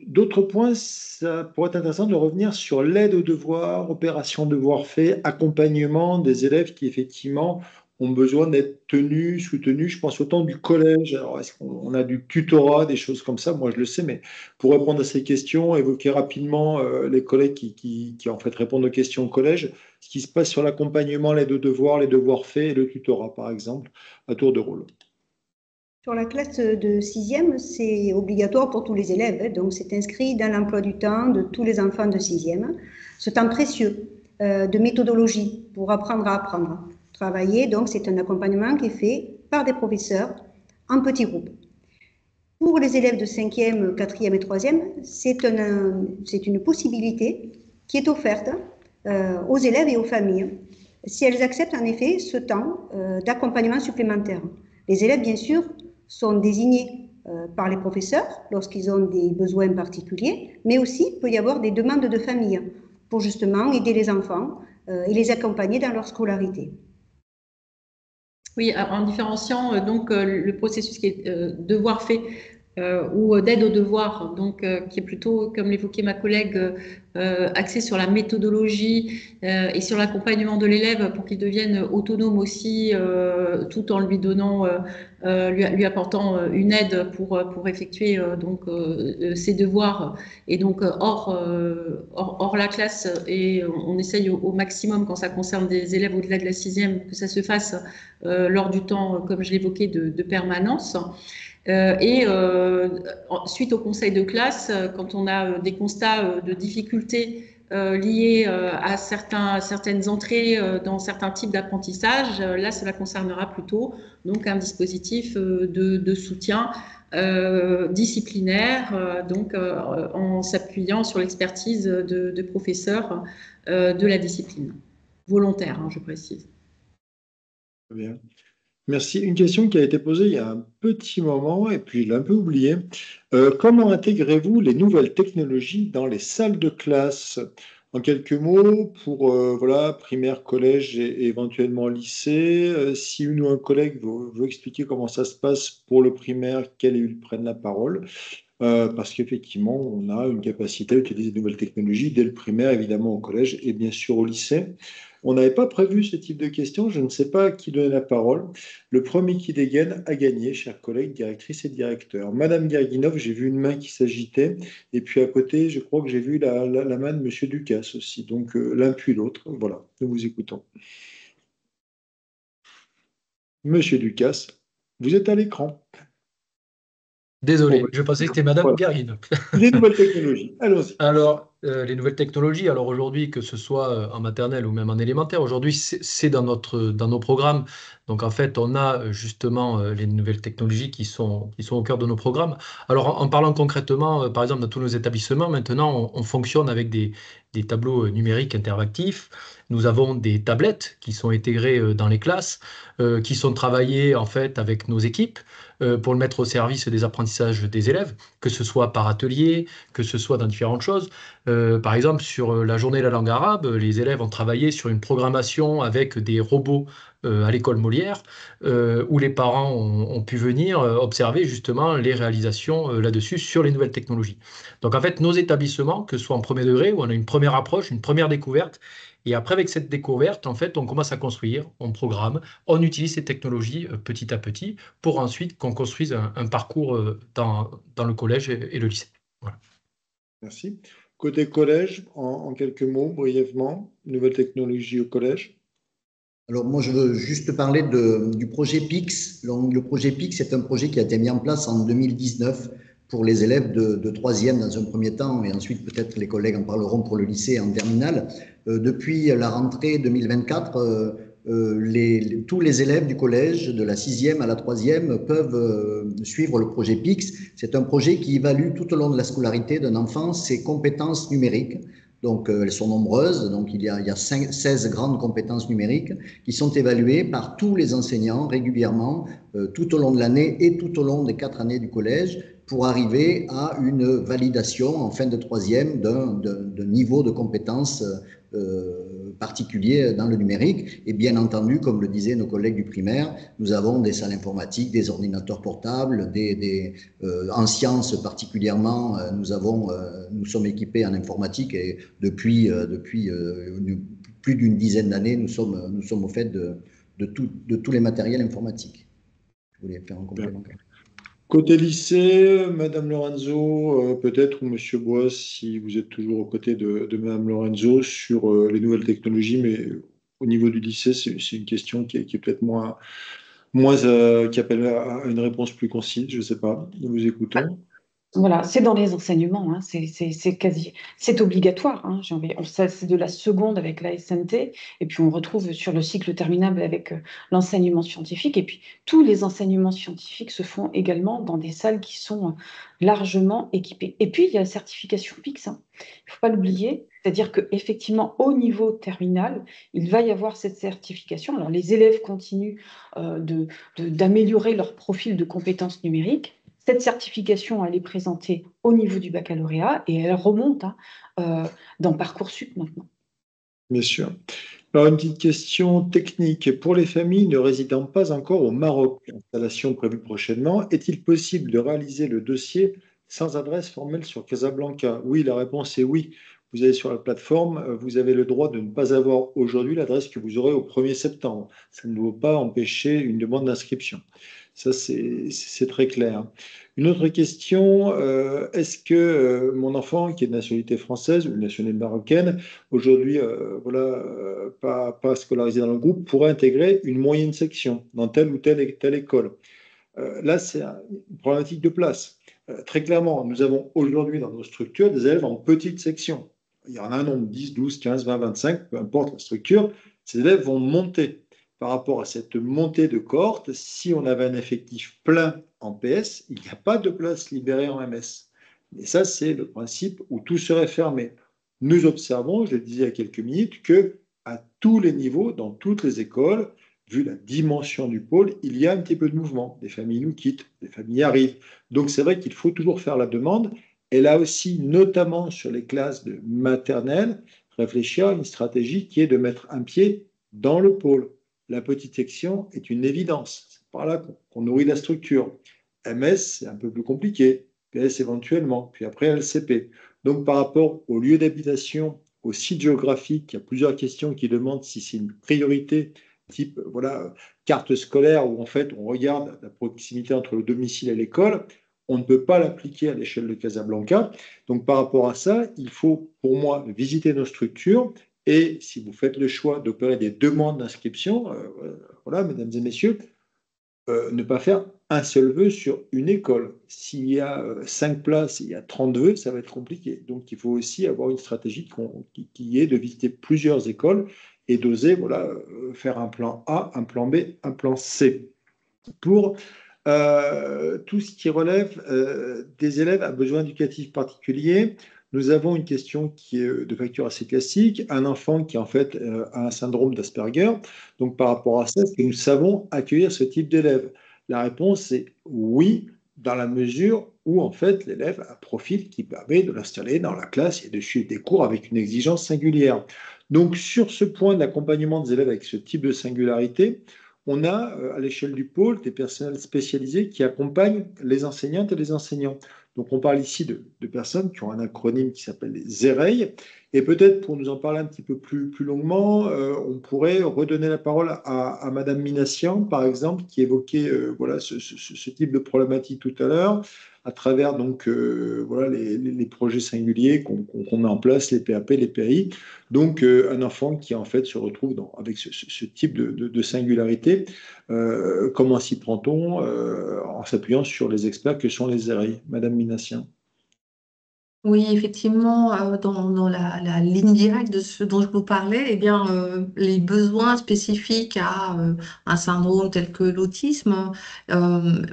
S1: D'autres points, ça pourrait être intéressant de revenir sur l'aide aux devoirs, opération devoirs faits, accompagnement des élèves qui effectivement ont besoin d'être tenus, soutenus. Je pense autant du collège. Alors, est-ce qu'on a du tutorat, des choses comme ça? Moi, je le sais, mais pour répondre à ces questions, évoquer rapidement les collègues qui en fait répondent aux questions au collège, ce qui se passe sur l'accompagnement, l'aide aux devoirs, les devoirs faits et le tutorat, par exemple, à tour de rôle.
S4: Sur la classe de 6e, c'est obligatoire pour tous les élèves, donc c'est inscrit dans l'emploi du temps de tous les enfants de 6e. Ce temps précieux de méthodologie pour apprendre à apprendre. Travailler, donc c'est un accompagnement qui est fait par des professeurs en petits groupes. Pour les élèves de 5e, 4e et 3e, c'est une possibilité qui est offerte aux élèves et aux familles si elles acceptent en effet ce temps d'accompagnement supplémentaire. Les élèves, bien sûr, sont désignés par les professeurs lorsqu'ils ont des besoins particuliers, mais aussi il peut y avoir des demandes de famille pour justement aider les enfants et les accompagner dans leur scolarité.
S6: Oui, en différenciant donc le processus qui est devoir fait ou d'aide aux devoirs, donc qui est plutôt, comme l'évoquait ma collègue, axé sur la méthodologie et sur l'accompagnement de l'élève pour qu'il devienne autonome aussi, tout en lui donnant, lui apportant une aide pour effectuer donc ses devoirs et donc hors la classe, et on essaye au maximum quand ça concerne des élèves au-delà de la 6e que ça se fasse lors du temps, comme je l'évoquais, de permanence. Suite au conseil de classe, quand on a des constats de difficultés liées à certaines entrées dans certains types d'apprentissage, là, cela concernera plutôt donc un dispositif de soutien disciplinaire, donc en s'appuyant sur l'expertise de professeurs de la discipline, volontaire, hein, je précise.
S1: Très bien. Merci. Une question qui a été posée il y a un petit moment et puis je l'ai un peu oubliée. Comment intégrez-vous les nouvelles technologies dans les salles de classe? En quelques mots, pour voilà, primaire, collège et éventuellement lycée, si une ou un collègue veut expliquer comment ça se passe pour le primaire, qu'elle prenne la parole. Parce qu'effectivement, on a une capacité à utiliser de nouvelles technologies dès le primaire, évidemment au collège et bien sûr au lycée. On n'avait pas prévu ce type de questions, je ne sais pas à qui donner la parole. Le premier qui dégaine a gagné, chers collègues, directrices et directeurs. Madame Garguinov, j'ai vu une main qui s'agitait, et puis à côté, je crois que j'ai vu la main de Monsieur Ducasse aussi. Donc l'un puis l'autre, voilà, nous vous écoutons. Monsieur Ducasse, vous êtes à l'écran.
S11: Désolé, je pensais que c'était Madame
S1: Voilà.
S11: Perrine.
S1: Les nouvelles technologies, allons-y.
S11: Alors, les nouvelles technologies, alors aujourd'hui, que ce soit en maternelle ou même en élémentaire, aujourd'hui, c'est dans nos programmes. Donc, en fait, on a justement les nouvelles technologies qui sont au cœur de nos programmes. Alors, en parlant concrètement, par exemple, dans tous nos établissements, maintenant, on fonctionne avec des tableaux numériques interactifs. Nous avons des tablettes qui sont intégrées dans les classes, qui sont travaillées, en fait, avec nos équipes pour le mettre au service des apprentissages des élèves, que ce soit par atelier, que ce soit dans différentes choses. Par exemple, sur la journée de la langue arabe, les élèves ont travaillé sur une programmation avec des robots à l'école Molière, où les parents ont pu venir observer justement les réalisations là-dessus sur les nouvelles technologies. Donc en fait, nos établissements, que ce soit en premier degré, où on a une première approche, une première découverte, et après avec cette découverte, en fait, on commence à construire, on programme, on utilise ces technologies petit à petit pour ensuite qu'on construise un parcours dans le collège et le lycée. Voilà.
S1: Merci. Côté collège, en quelques mots, brièvement, nouvelles technologies au collège.
S5: Alors moi, je veux juste parler du projet PIX. Donc, le projet PIX, c'est un projet qui a été mis en place en 2019 pour les élèves de troisième dans un premier temps, et ensuite peut-être les collègues en parleront pour le lycée en terminale. Depuis la rentrée 2024, tous les élèves du collège, de la sixième à la troisième, peuvent suivre le projet PIX. C'est un projet qui évalue tout au long de la scolarité d'un enfant ses compétences numériques. Donc, elles sont nombreuses. Donc, il y a 16 grandes compétences numériques qui sont évaluées par tous les enseignants régulièrement, tout au long de l'année et tout au long des 4 années du collège, pour arriver à une validation en fin de troisième d'un niveau de compétences particulier dans le numérique. Et bien entendu, comme le disaient nos collègues du primaire, nous avons des salles informatiques, des ordinateurs portables, en sciences particulièrement, nous sommes équipés en informatique, et depuis plus d'une dizaine d'années, nous sommes au fait de tous les matériels informatiques. Je voulais faire un complément.
S1: Côté lycée, Madame Lorenzo, peut-être, ou Monsieur Bois, si vous êtes toujours aux côtés de Madame Lorenzo sur les nouvelles technologies, mais au niveau du lycée, c'est une question qui est peut-être moins qui appelle à une réponse plus concise. Je ne sais pas. Nous vous écoutons.
S7: Voilà, c'est dans les enseignements, hein, c'est obligatoire. Hein, ça, c'est de la seconde avec la SNT, et puis on retrouve sur le cycle terminable avec l'enseignement scientifique, et puis tous les enseignements scientifiques se font également dans des salles qui sont largement équipées. Et puis il y a la certification PIX, hein. Il ne faut pas l'oublier, c'est-à-dire qu'effectivement au niveau terminal, il va y avoir cette certification. Alors les élèves continuent d'améliorer leur profil de compétences numériques. Cette certification, elle est présentée au niveau du baccalauréat et elle remonte dans Parcoursup maintenant.
S1: Bien sûr. Alors, une petite question technique. Pour les familles ne résidant pas encore au Maroc, installation prévue prochainement, est-il possible de réaliser le dossier sans adresse formelle sur Casablanca? Oui, la réponse est oui. Vous allez sur la plateforme, vous avez le droit de ne pas avoir aujourd'hui l'adresse que vous aurez au 1er septembre. Ça ne doit pas empêcher une demande d'inscription. Ça, c'est très clair. Une autre question, est-ce que mon enfant, qui est de nationalité française ou de nationalité marocaine, aujourd'hui, pas scolarisé dans le groupe, pourrait intégrer une moyenne section dans telle ou telle école? Là, c'est une problématique de place. Très clairement, nous avons aujourd'hui dans nos structures des élèves en petite section. Il y en a un nombre 10, 12, 15, 20, 25, peu importe la structure, ces élèves vont monter. Par rapport à cette montée de cohorte, si on avait un effectif plein en PS, il n'y a pas de place libérée en MS. Et ça, c'est le principe où tout serait fermé. Nous observons, je le disais il y a quelques minutes, que à tous les niveaux, dans toutes les écoles, vu la dimension du pôle, il y a un petit peu de mouvement. Des familles nous quittent, des familles arrivent. Donc c'est vrai qu'il faut toujours faire la demande. Et là aussi, notamment sur les classes de maternelle, réfléchir à une stratégie qui est de mettre un pied dans le pôle. La petite section est une évidence. C'est par là qu'on nourrit la structure. MS, c'est un peu plus compliqué. PS éventuellement, puis après LCP. Donc par rapport au lieu d'habitation, au site géographique, il y a plusieurs questions qui demandent si c'est une priorité, type carte scolaire, où en fait on regarde la proximité entre le domicile et l'école. On ne peut pas l'appliquer à l'échelle de Casablanca. Donc par rapport à ça, il faut pour moi visiter nos structures. Et si vous faites le choix d'opérer des demandes d'inscription, mesdames et messieurs, ne pas faire un seul vœu sur une école. S'il y a 5 places, il y a 30 vœux, ça va être compliqué. Donc, il faut aussi avoir une stratégie qui est de visiter plusieurs écoles et d'oser faire un plan A, un plan B, un plan C. Pour tout ce qui relève des élèves à besoins éducatifs particuliers, nous avons une question qui est de facture assez classique. Un enfant qui en fait a un syndrome d'Asperger. Donc par rapport à ça, est-ce que nous savons accueillir ce type d'élève? La réponse est oui, dans la mesure où en fait l'élève a un profil qui permet de l'installer dans la classe et de suivre des cours avec une exigence singulière. Donc sur ce point de l'accompagnement des élèves avec ce type de singularité, on a à l'échelle du pôle des personnels spécialisés qui accompagnent les enseignantes et les enseignants. Donc on parle ici de personnes qui ont un acronyme qui s'appelle les EREI. Et peut-être pour nous en parler un petit peu plus longuement, on pourrait redonner la parole à Madame Minassian, par exemple, qui évoquait ce type de problématique tout à l'heure, à travers donc les projets singuliers qu'on met en place, les PAP, les PAI. Donc un enfant qui en fait se retrouve avec ce type de singularité, comment s'y prend-on en s'appuyant sur les experts que sont les EREI? Madame Minassian.
S9: Oui, effectivement, dans la ligne directe de ce dont je vous parlais, eh bien, les besoins spécifiques à un syndrome tel que l'autisme euh,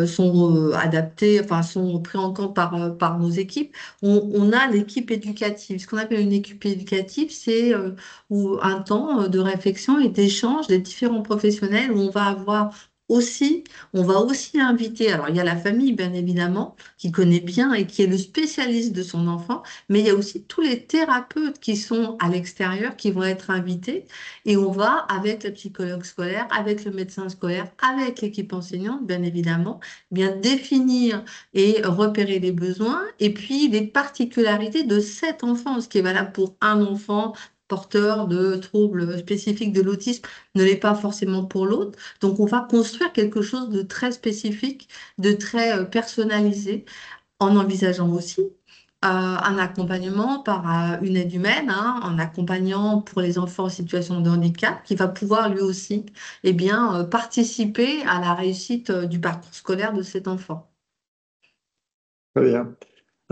S9: sont adaptés, enfin, sont pris en compte par nos équipes. On a l'équipe éducative. Ce qu'on appelle une équipe éducative, c'est un temps de réflexion et d'échange des différents professionnels où on va aussi inviter, alors il y a la famille bien évidemment, qui connaît bien et qui est le spécialiste de son enfant, mais il y a aussi tous les thérapeutes qui sont à l'extérieur, qui vont être invités, et on va, avec le psychologue scolaire, avec le médecin scolaire, avec l'équipe enseignante, bien évidemment, bien définir et repérer les besoins, et puis les particularités de cet enfant, ce qui est valable pour un enfant porteur de troubles spécifiques de l'autisme ne l'est pas forcément pour l'autre. Donc, on va construire quelque chose de très spécifique, de très personnalisé, en envisageant aussi un accompagnement par une aide humaine, hein, en accompagnant pour les enfants en situation de handicap, qui va pouvoir lui aussi participer à la réussite du parcours scolaire de cet enfant.
S1: Très bien.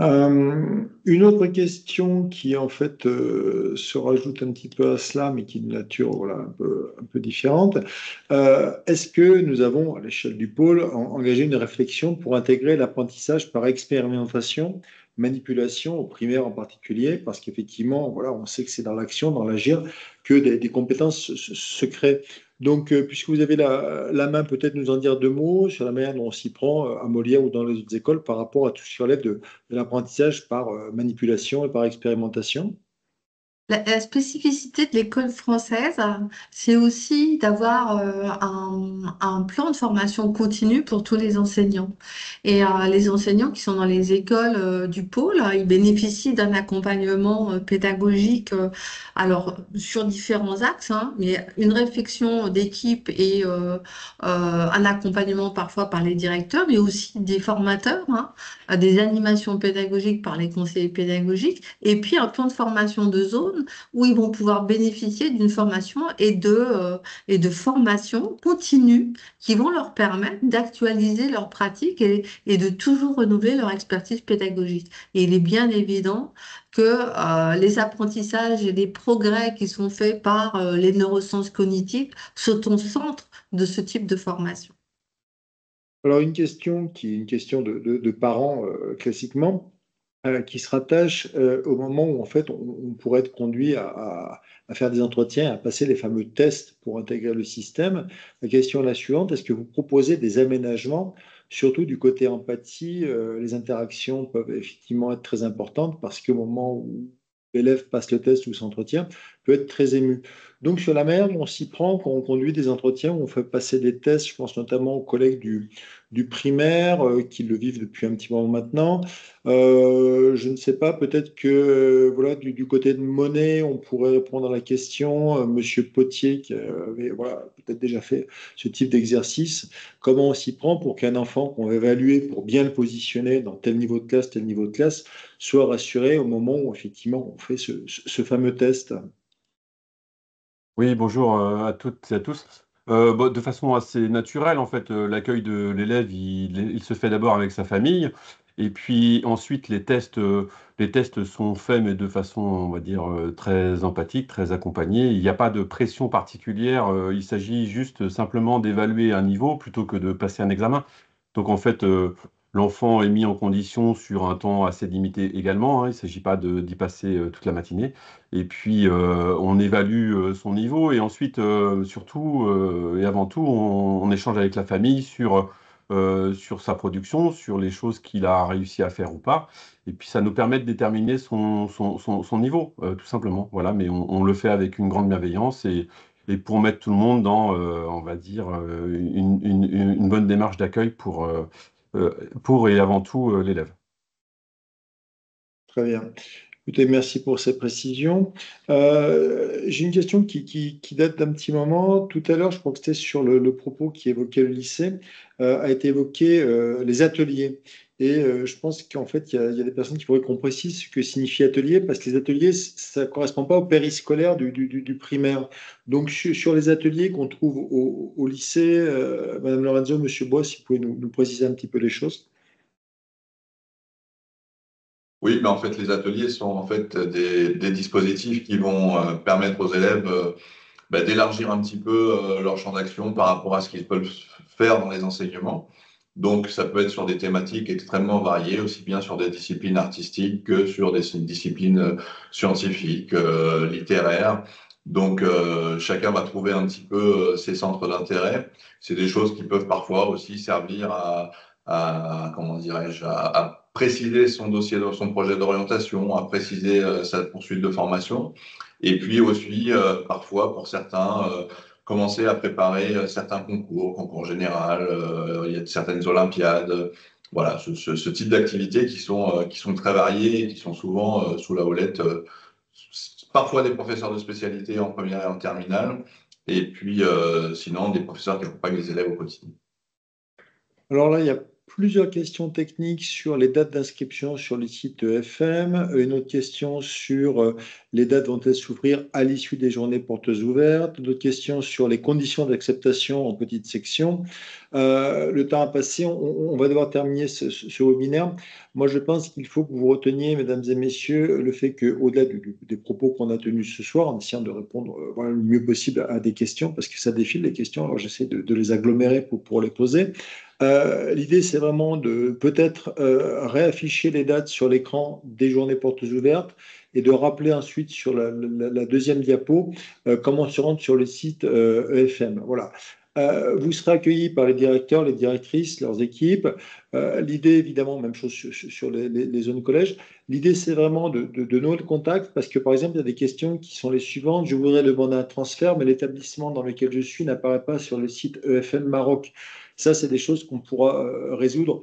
S1: Une autre question qui en fait se rajoute un petit peu à cela, mais qui est de nature un peu différente. Est-ce que nous avons, à l'échelle du pôle, engagé une réflexion pour intégrer l'apprentissage par expérimentation, manipulation au primaire en particulier, parce qu'effectivement, on sait que c'est dans l'action, dans l'agir, que des compétences se créent. Donc, puisque vous avez la main, peut-être nous en dire 2 mots sur la manière dont on s'y prend à Molière ou dans les autres écoles par rapport à tout ce qui relève de l'apprentissage par manipulation et par expérimentation.
S9: La spécificité de l'école française, c'est aussi d'avoir un plan de formation continue pour tous les enseignants. Et les enseignants qui sont dans les écoles du pôle, ils bénéficient d'un accompagnement pédagogique, alors sur différents axes, hein, mais une réflexion d'équipe et un accompagnement parfois par les directeurs, mais aussi des formateurs, hein, des animations pédagogiques par les conseillers pédagogiques, et puis un plan de formation de zone où ils vont pouvoir bénéficier d'une formation et de formations continues qui vont leur permettre d'actualiser leurs pratiques et de toujours renouveler leur expertise pédagogique. Et il est bien évident que les apprentissages et les progrès qui sont faits par les neurosciences cognitives sont au centre de ce type de formation.
S1: Alors, une question qui est une question de parents classiquement, qui se rattache au moment où en fait on pourrait être conduit à faire des entretiens, à passer les fameux tests pour intégrer le système. La question est la suivante, est-ce que vous proposez des aménagements, surtout du côté empathie? Les interactions peuvent effectivement être très importantes parce qu'au moment où l'élève passe le test ou s'entretient, peut être très ému. Donc sur la manière dont on s'y prend quand on conduit des entretiens, où on fait passer des tests, je pense notamment aux collègues du primaire qui le vivent depuis un petit moment maintenant. Je ne sais pas, peut-être que du côté de Monet, on pourrait répondre à la question. Monsieur Potier, qui avait peut-être déjà fait ce type d'exercice, comment on s'y prend pour qu'un enfant qu'on va évaluer pour bien le positionner dans tel niveau de classe, soit rassuré au moment où effectivement on fait ce fameux test?
S10: Oui, bonjour à toutes et à tous.
S12: De façon assez naturelle, en fait, l'accueil de l'élève, il se fait d'abord avec sa famille, et puis ensuite les tests sont faits, mais de façon, on va dire, très empathique, très accompagnée. Il n'y a pas de pression particulière, il s'agit juste simplement d'évaluer un niveau plutôt que de passer un examen. Donc en fait, l'enfant est mis en condition sur un temps assez limité également, hein. Il ne s'agit pas d'y passer toute la matinée. Et puis, on évalue son niveau et ensuite, surtout et avant tout, on échange avec la famille sur sa production, sur les choses qu'il a réussi à faire ou pas. Et puis, ça nous permet de déterminer son niveau, tout simplement. Voilà, mais on le fait avec une grande bienveillance et pour mettre tout le monde dans, on va dire, une bonne démarche d'accueil pour et avant tout l'élève.
S1: Très bien. Écoutez, merci pour ces précisions. J'ai une question qui date d'un petit moment. Tout à l'heure, je crois que c'était sur le propos qui évoquait le lycée, a été évoqué les ateliers. Et je pense qu'en fait, il y a des personnes qui pourraient qu'on précise ce que signifie atelier, parce que les ateliers, ça ne correspond pas au périscolaire du primaire. Donc, sur les ateliers qu'on trouve au lycée, Madame Lorenzo, Monsieur Bois, si vous pouvez nous préciser un petit peu les choses.
S13: Oui, mais en fait, les ateliers sont en fait des dispositifs qui vont permettre aux élèves d'élargir un petit peu leur champ d'action par rapport à ce qu'ils peuvent faire dans les enseignements. Donc, ça peut être sur des thématiques extrêmement variées, aussi bien sur des disciplines artistiques que sur des disciplines scientifiques, littéraires. Donc, chacun va trouver un petit peu ses centres d'intérêt. C'est des choses qui peuvent parfois aussi servir comment dirais-je, à préciser son dossier, son projet d'orientation, à préciser sa poursuite de formation. Et puis aussi, parfois, pour certains, commencer à préparer certains concours général, il y a certaines olympiades. Voilà, ce type d'activités qui sont très variées et qui sont souvent sous la houlette, parfois des professeurs de spécialité en première et en terminale, et puis sinon des professeurs qui accompagnent les élèves au quotidien.
S1: Alors là, il y a plusieurs questions techniques sur les dates d'inscription sur les sites EFM, une autre question sur les dates vont-elles s'ouvrir à l'issue des journées portes ouvertes, d'autres questions sur les conditions d'acceptation en petite section. Le temps a passé, on va devoir terminer ce webinaire. Moi, je pense qu'il faut que vous reteniez, mesdames et messieurs, le fait qu'au-delà des propos qu'on a tenus ce soir, en essayant de répondre le mieux possible à des questions, parce que ça défile les questions, alors j'essaie de les agglomérer pour les poser. L'idée, c'est vraiment de peut-être réafficher les dates sur l'écran des journées portes ouvertes et de rappeler ensuite sur la deuxième diapo comment se rendre sur le site EFM. Voilà. Vous serez accueillis par les directeurs, les directrices, leurs équipes. L'idée, évidemment, même chose sur les zones collèges. L'idée, c'est vraiment de nouer le contact parce que, par exemple, il y a des questions qui sont les suivantes. Je voudrais demander un transfert, mais l'établissement dans lequel je suis n'apparaît pas sur le site EFM Maroc. Ça, c'est des choses qu'on pourra résoudre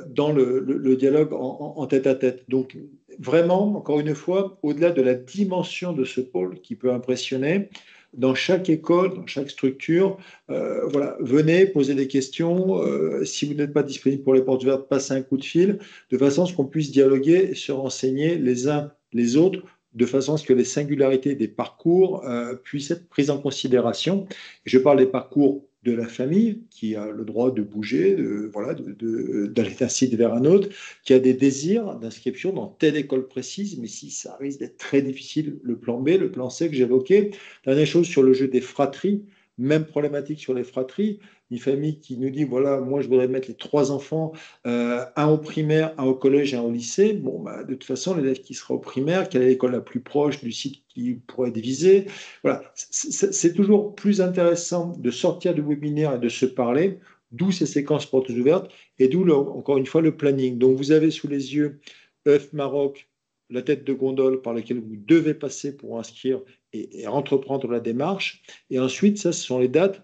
S1: dans le dialogue en tête-à-tête. Donc, vraiment, encore une fois, au-delà de la dimension de ce pôle qui peut impressionner, dans chaque école, dans chaque structure, voilà, venez poser des questions. Si vous n'êtes pas disponible pour les portes ouvertes, passez un coup de fil, de façon à ce qu'on puisse dialoguer et se renseigner les uns les autres, de façon à ce que les singularités des parcours puissent être prises en considération. Je parle des parcours de la famille qui a le droit de bouger, d'aller d'un site vers un autre, qui a des désirs d'inscription dans telle école précise, mais si ça risque d'être très difficile, le plan B, le plan C que j'évoquais. Dernière chose sur le jeu des fratries, même problématique sur les fratries. Une famille qui nous dit, voilà, moi je voudrais mettre les 3 enfants, un au primaire, un au collège et un au lycée. Bon, de toute façon, l'élève qui sera au primaire, quelle est l'école la plus proche du site qui pourrait être visé? Voilà, c'est toujours plus intéressant de sortir du webinaire et de se parler, d'où ces séquences portes ouvertes et d'où, encore une fois, le planning. Donc, vous avez sous les yeux EF Maroc, la tête de gondole par laquelle vous devez passer pour inscrire et entreprendre la démarche. Et ensuite, ça, ce sont les dates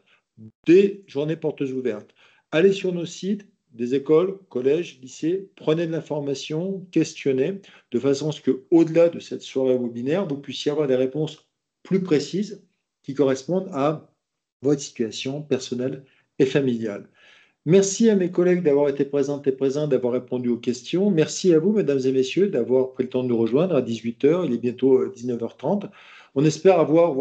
S1: des journées portes ouvertes. Allez sur nos sites des écoles, collèges, lycées, prenez de l'information, questionnez, de façon à ce qu'au-delà de cette soirée webinaire, vous puissiez avoir des réponses plus précises qui correspondent à votre situation personnelle et familiale. Merci à mes collègues d'avoir été présentes et présents, d'avoir répondu aux questions. Merci à vous, mesdames et messieurs, d'avoir pris le temps de nous rejoindre à 18h. Il est bientôt 19h30. On espère avoir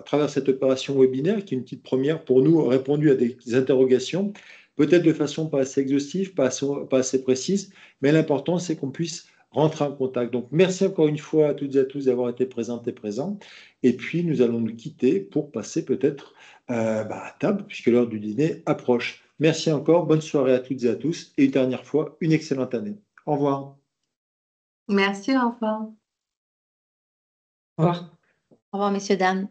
S1: à travers cette opération webinaire, qui est une petite première pour nous, répondu à des interrogations, peut-être de façon pas assez exhaustive, pas assez précise, mais l'important, c'est qu'on puisse rentrer en contact. Donc, merci encore une fois à toutes et à tous d'avoir été présentes et présents. Et puis, nous allons nous quitter pour passer peut-être à table, puisque l'heure du dîner approche. Merci encore, bonne soirée à toutes et à tous, et une dernière fois, une excellente année. Au revoir.
S9: Merci, au revoir.
S7: Au revoir.
S2: Au revoir, messieurs, dames.